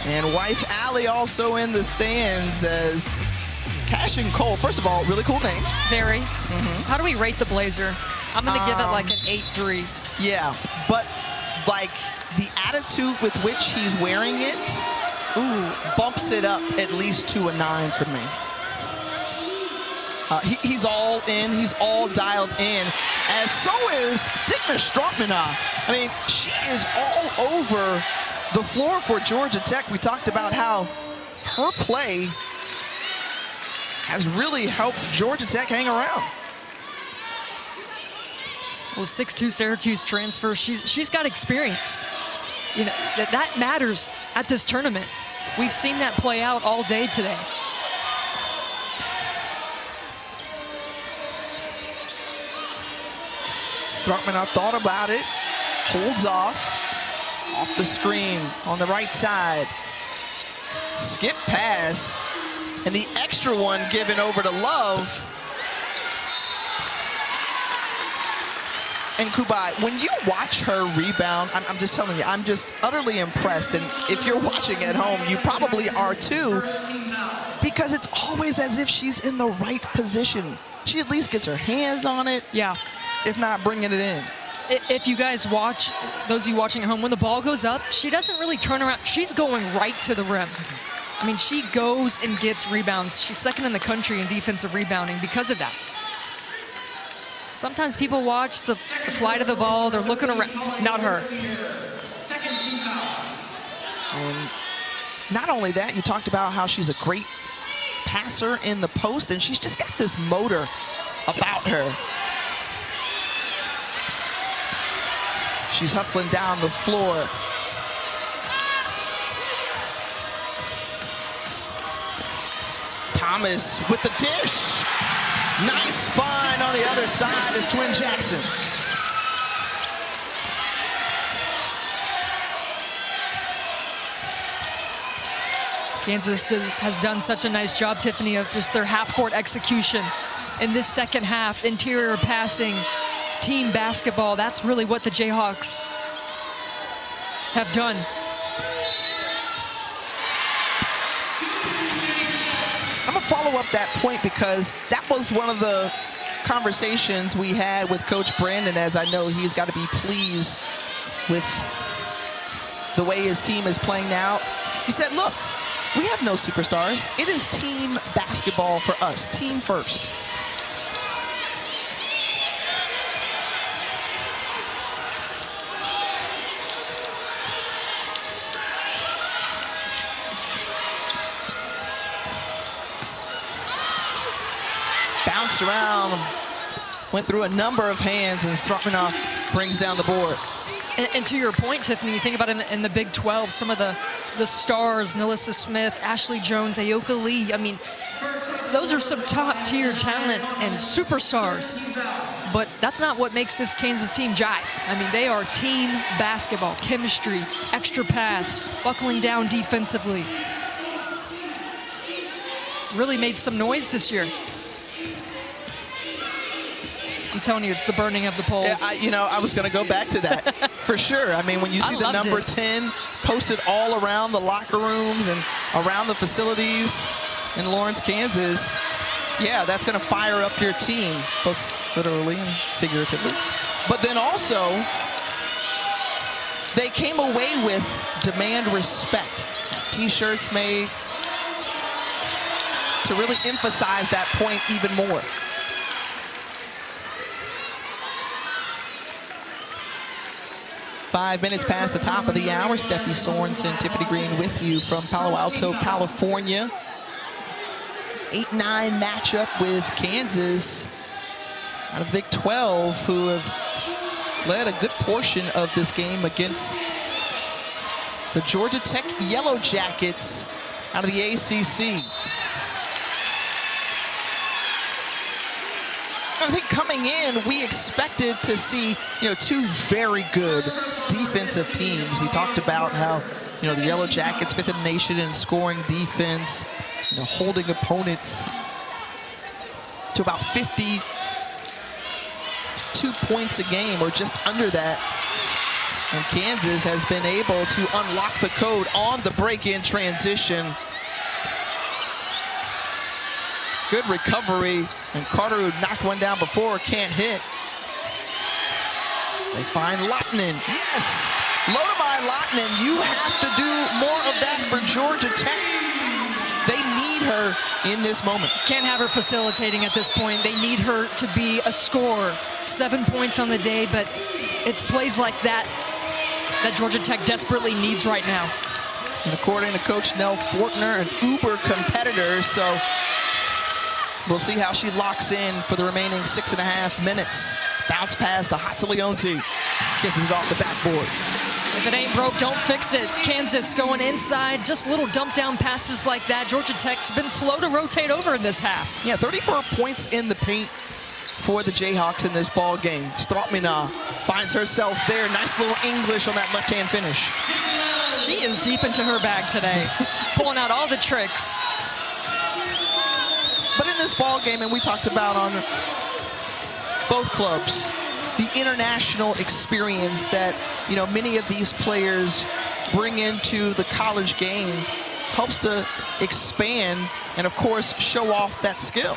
And wife Allie also in the stands as Cash and Cole. First of all, really cool names. Very. How do we rate the blazer? I'm going to give it like an 8-3. Yeah, but like the attitude with which he's wearing it, bumps it up at least to a 9 for me. He's all in, he's all dialed in, as so is Digna Stroutmanoff. I mean, she is all over the floor for Georgia Tech. We talked about how her play has really helped Georgia Tech hang around. Well, 6'2" Syracuse transfer, she's got experience. You know, that matters at this tournament. We've seen that play out all day today. Stroutmanoff thought about it, holds off the screen on the right side. Skip pass, and the extra one given over to Love. And Kubai, when you watch her rebound, I'm just telling you, I'm just utterly impressed. And if you're watching at home, you probably are too, because it's always as if she's in the right position. She at least gets her hands on it. Yeah. If not, bringing it in. If you guys watch, those of you watching at home, when the ball goes up, she doesn't really turn around. She's going right to the rim. I mean, she goes and gets rebounds. She's second in the country in defensive rebounding because of that. Sometimes people watch the flight of the ball, they're looking around, not her. And not only that, you talked about how she's a great passer in the post, and she's just got this motor about her. She's hustling down the floor. Thomas with the dish. Nice find on the other side is Twin Jackson. Kansas has done such a nice job, Tiffany, of just their half-court execution in this second half. Interior passing, team basketball. That's really what the Jayhawks have done. I'm gonna follow up that point because that was one of the conversations we had with Coach Brandon, as I know he's got to be pleased with the way his team is playing now. He said, look, We have no superstars. It is team basketball for us, team first. Bounced around, went through a number of hands, and Strotmanoff brings down the board. And to your point, Tiffany, you think about in the Big 12, some of the stars, Nilissa Smith, Ashley Jones, Ayoka Lee. I mean, those are some top-tier talent and superstars. But that's not what makes this Kansas team jive. I mean, they are team basketball, chemistry, extra pass, buckling down defensively. Really made some noise this year. I'm telling you, it's the burning of the polls. Yeah, I was going to go back to that for sure. I mean, when you see the number 10 posted all around the locker rooms and around the facilities in Lawrence, Kansas, yeah, that's going to fire up your team, both literally and figuratively. But then also, they came away with demand respect. T-shirts made to really emphasize that point even more. Five minutes past the top of the hour. Steffi Sorensen, Tiffany Green with you from Palo Alto, California. 8-9 matchup with Kansas out of the Big 12, who have led a good portion of this game against the Georgia Tech Yellow Jackets out of the ACC. I think coming in, we expected to see, two very good defensive teams. We talked about how, the Yellow Jackets fifth in the nation in scoring defense, holding opponents to about 52 points a game or just under that. And Kansas has been able to unlock the code on the break-in transition. Good recovery, and Carter, who knocked one down before, can't hit. They find Lottinen. Yes! Lodomai Lottinen, you have to do more of that for Georgia Tech. They need her in this moment. Can't have her facilitating at this point. They need her to be a scorer. 7 points on the day, but it's plays like that Georgia Tech desperately needs right now. And according to Coach Nell Fortner, an uber competitor, so we'll see how she locks in for the remaining 6.5 minutes. Bounce pass to Hatzaleonte. Kisses it off the backboard. If it ain't broke, don't fix it. Kansas going inside, just little dump down passes like that. Georgia Tech's been slow to rotate over in this half. Yeah, 34 points in the paint for the Jayhawks in this ball game. Strotmanoff finds herself there. Nice little English on that left-hand finish. She is deep into her bag today, pulling out all the tricks. But in this ball game, and we talked about on both clubs, the international experience that many of these players bring into the college game helps to expand and, of course, show off that skill.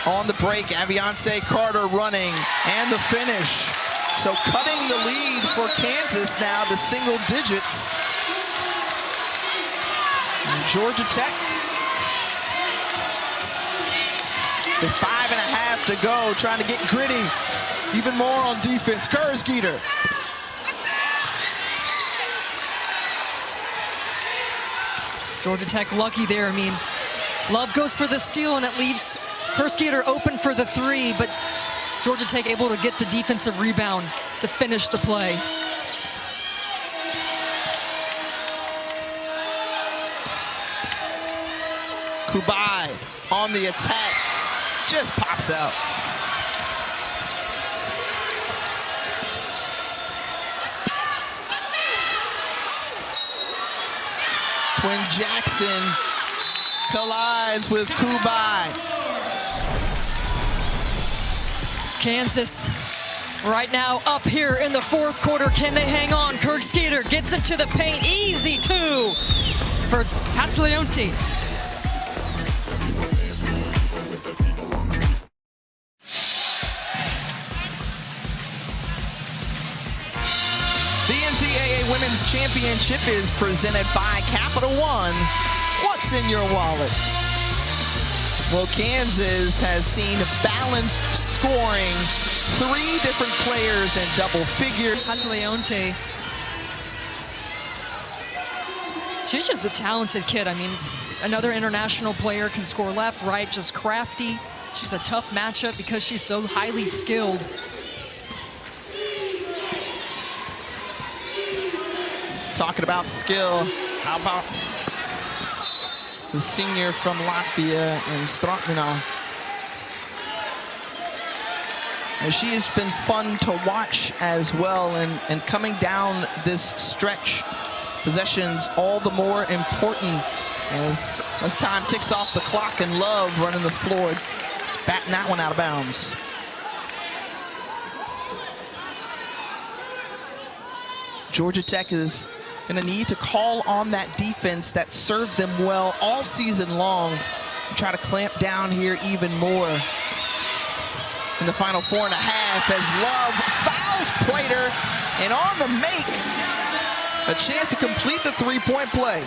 On the break, Aviance Carter running, and the finish. So cutting the lead for Kansas now to single digits. And Georgia Tech with 5.5 to go, trying to get gritty. Even more on defense. Kersgeter. Georgia Tech lucky there. I mean, Love goes for the steal, and it leaves Kersgeter open for the three, but Georgia Tech able to get the defensive rebound to finish the play. Kubai on the attack. Just pops out. Twin Jackson collides with Kubai. Kansas right now up here in the fourth quarter. Can they hang on? Kersgeter gets into the paint. Easy two for Hatzaleonte. Women's Championship is presented by Capital One. What's in your wallet? Well, Kansas has seen balanced scoring. 3 different players in double figures. That's Leonte. She's just a talented kid. I mean, another international player can score left, right, just crafty. She's a tough matchup because she's so highly skilled. Talking about skill, how about the senior from Latvia and Stratmina? And she has been fun to watch as well, and coming down this stretch, possessions all the more important as time ticks off the clock, and Love running the floor, batting that one out of bounds. Georgia Tech is going to need to call on that defense that served them well all season long and try to clamp down here even more in the final 4.5 as Love fouls Prater, and on the make, a chance to complete the 3-point play.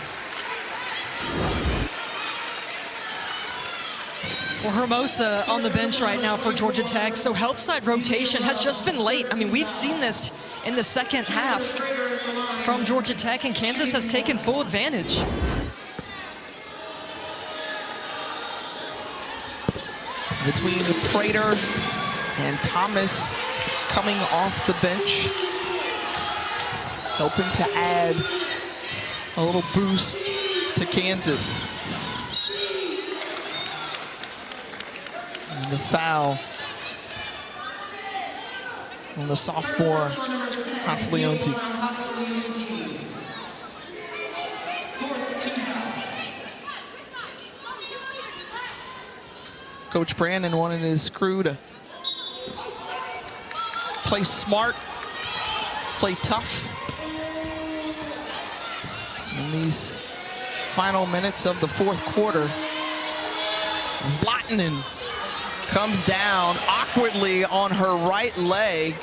Well, Hermosa on the bench right now for Georgia Tech, so help side rotation has just been late. I mean, we've seen this in the second half from Georgia Tech, and Kansas has taken full advantage. Between Prater and Thomas coming off the bench, helping to add a little boost to Kansas. And the foul on the sophomore, Leonte. Coach Brandon wanted his crew to play smart, play tough in these final minutes of the 4th quarter. Zlatanen comes down awkwardly on her right leg,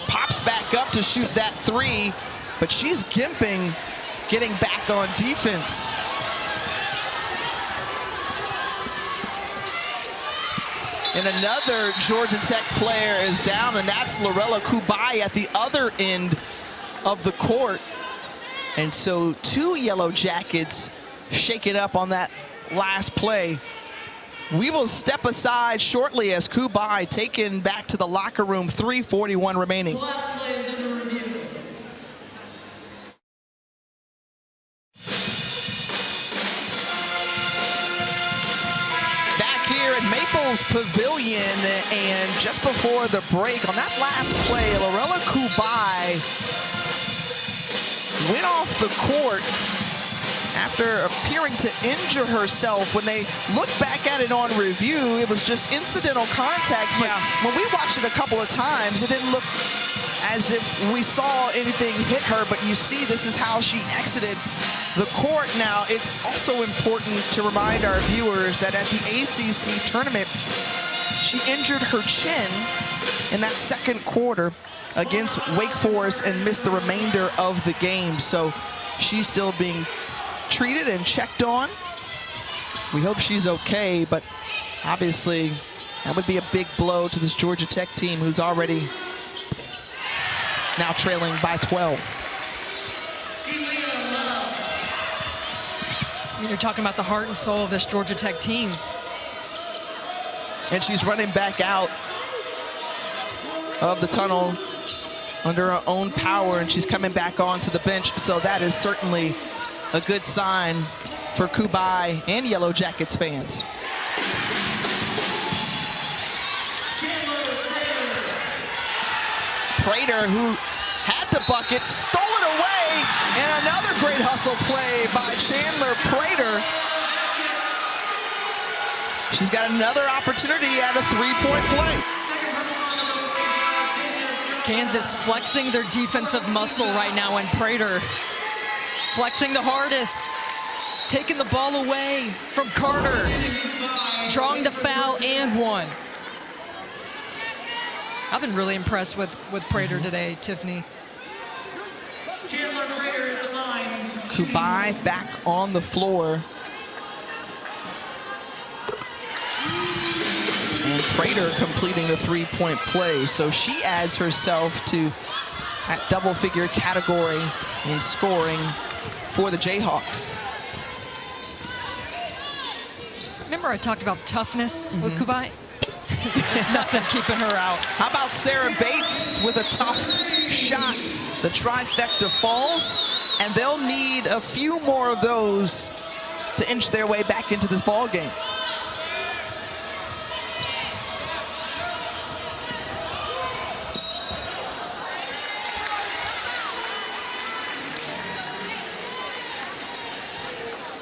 pops back up to shoot that 3, but she's gimping, getting back on defense. And another Georgia Tech player is down, and that's Lorella Kubai at the other end of the court. And so 2 Yellow Jackets shaken up on that last play. We will step aside shortly as Kubai taken back to the locker room, 3:41 remaining. Last play is under review. Maples Pavilion, and just before the break, on that last play, Lorella Kubai went off the court after appearing to injure herself. When they look back at it on review, it was just incidental contact, but when we watched it a couple of times, it didn't look as if we saw anything hit her, but you see this is how she exited the court. Now, it's also important to remind our viewers that at the ACC tournament, she injured her chin in that 2nd quarter against Wake Forest and missed the remainder of the game. So she's still being treated and checked on. We hope she's okay, but obviously that would be a big blow to this Georgia Tech team, who's already now trailing by 12. You're talking about the heart and soul of this Georgia Tech team. And she's running back out of the tunnel under her own power, and she's coming back onto the bench. So that is certainly a good sign for Kubai and Yellow Jackets fans. Prater, who had the bucket, stole it away, and another great hustle play by Chandler Prater. She's got another opportunity at a 3-point play. Kansas flexing their defensive muscle right now, and Prater flexing the hardest, taking the ball away from Carter, drawing the foul and 1. I've been really impressed with Prater today, Tiffany. Chandler Prater at the line. Kubai back on the floor. And Prater completing the three-point play. So she adds herself to that double-figure category in scoring for the Jayhawks. Remember I talked about toughness with Kubai? There's nothing keeping her out. How about Sarah Bates with a tough shot? The trifecta falls, and they'll need a few more of those to inch their way back into this ball game.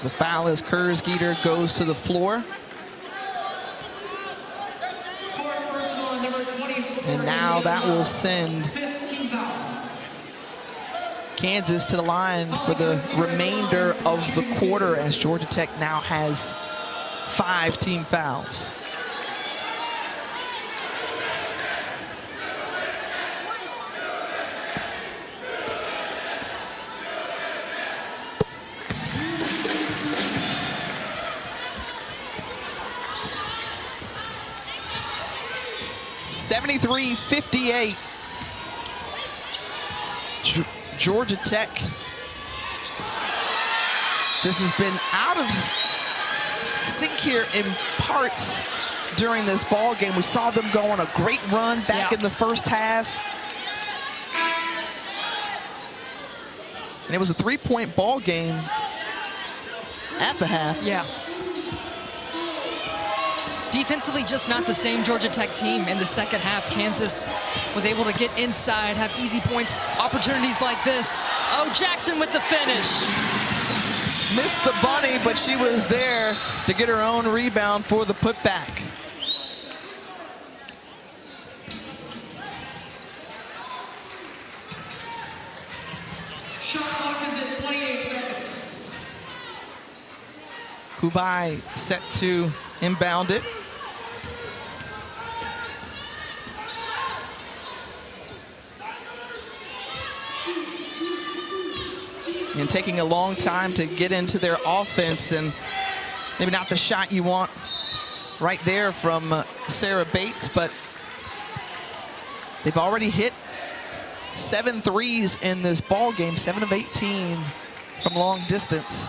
The foul as Kersgeter goes to the floor. And now that will send Kansas to the line for the remainder of the quarter, as Georgia Tech now has 5 team fouls. (73-58). Georgia Tech just has been out of sync here in parts during this ball game. We saw them go on a great run back in the first half. And it was a 3-point ball game at the half. Yeah. Defensively, just not the same Georgia Tech team in the second half. Kansas was able to get inside, have easy points, opportunities like this. Oh, Jackson with the finish. Missed the bunny, but she was there to get her own rebound for the putback. Shot clock is at 28 seconds. Kubai set to inbound it. And taking a long time to get into their offense, and maybe not the shot you want right there from Sarah Bates, but they've already hit 7 threes in this ball game, 7 of 18 from long distance.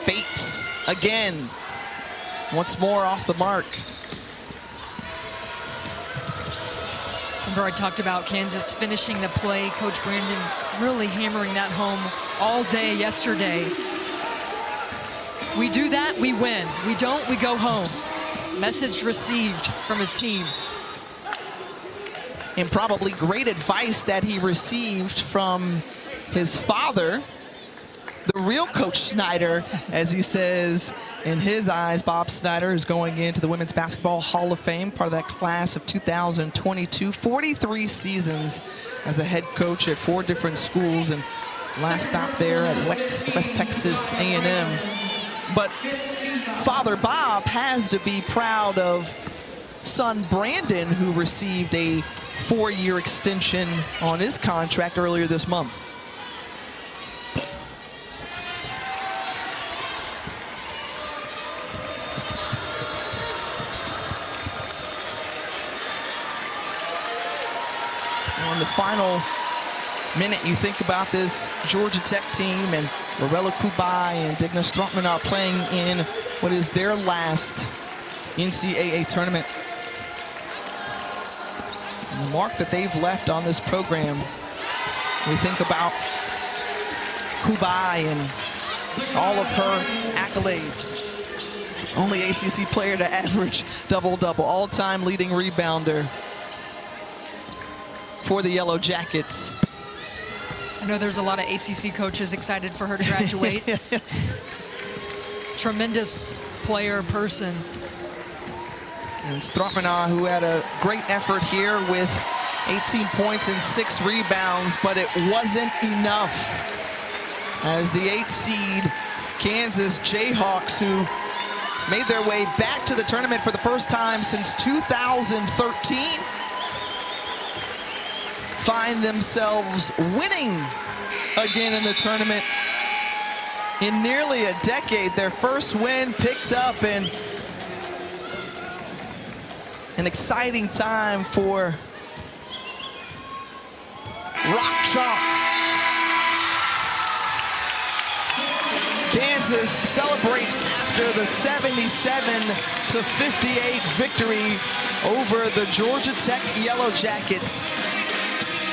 Bates again, once more off the mark. Remember I talked about Kansas finishing the play. Coach Brandon really hammering that home all day yesterday. We do that, we win. We don't, we go home. Message received from his team. And probably great advice that he received from his father, the real Coach Snyder, as he says in his eyes. Bob Snyder is going into the Women's Basketball Hall of Fame, part of that class of 2022. 43 seasons as a head coach at 4 different schools, and last stop there at West Texas A&M. But Father Bob has to be proud of son Brandon, who received a 4-year extension on his contract earlier this month. On the final minute, you think about this Georgia Tech team, and Lorella Kubai and Digna Stroutman are playing in what is their last NCAA tournament. And the mark that they've left on this program, we think about Kubai and all of her accolades. Only ACC player to average double-double, all-time leading rebounder for the Yellow Jackets. I know there's a lot of ACC coaches excited for her to graduate. Tremendous player, person. And Stroutman, who had a great effort here with 18 points and 6 rebounds, but it wasn't enough as the 8 seed Kansas Jayhawks, who made their way back to the tournament for the first time since 2013, find themselves winning again in the tournament in nearly a decade. Their first win picked up, and an exciting time for Rock Chalk. Kansas celebrates after the 77-58 victory over the Georgia Tech Yellow Jackets.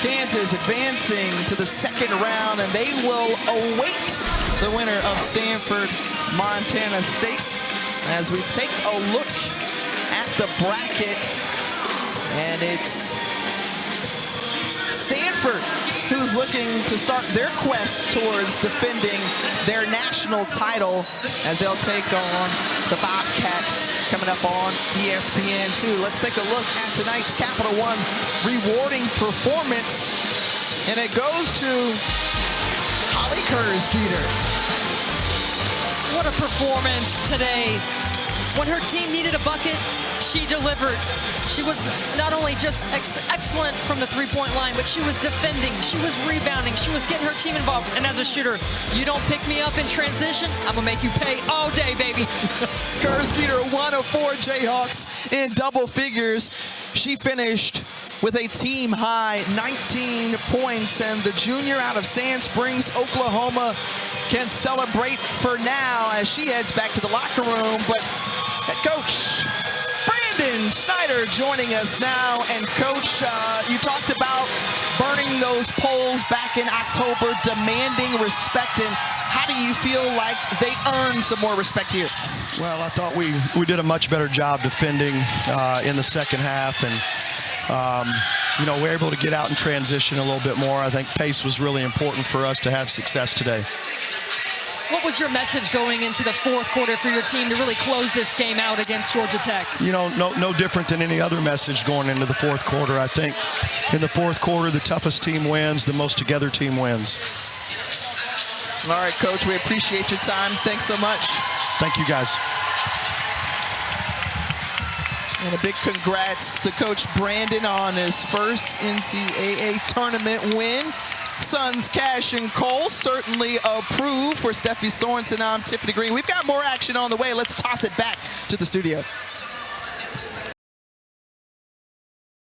Kansas advancing to the second round, and they will await the winner of Stanford, Montana State. As we take a look at the bracket, and it's Stanford who's looking to start their quest towards defending their national title, as they'll take on the Bobcats coming up on ESPN2. Let's take a look at tonight's Capital One rewarding performance, and it goes to Holly Kersgeter. What a performance today. When her team needed a bucket, she delivered. She was not only just excellent from the three-point line, but she was defending, she was rebounding, she was getting her team involved. And as a shooter, you don't pick me up in transition, I'm gonna make you pay all day, baby. Kersgeter, 1 of 4 Jayhawks in double figures. She finished with a team high 19 points, and the junior out of Sand Springs, Oklahoma, can celebrate for now as she heads back to the locker room. But head coach Brandon Snyder joining us now. And coach, you talked about burning those polls back in October, demanding respect, and how do you feel like they earned some more respect here? Well, I thought we did a much better job defending in the second half, and you know, we're able to get out and transition a little bit more. I think pace was really important for us to have success today. What was your message going into the fourth quarter for your team to really close this game out against Georgia Tech? You know, no different than any other message going into the fourth quarter. I think in the fourth quarter, the toughest team wins, the most together team wins. All right, Coach, we appreciate your time. Thanks so much. Thank you, guys. And a big congrats to Coach Brandon on his first NCAA tournament win. Suns Cash and Cole certainly approved. For Steffi Sorensen, I'm Tiffany Green. We've got more action on the way. Let's toss it back to the studio.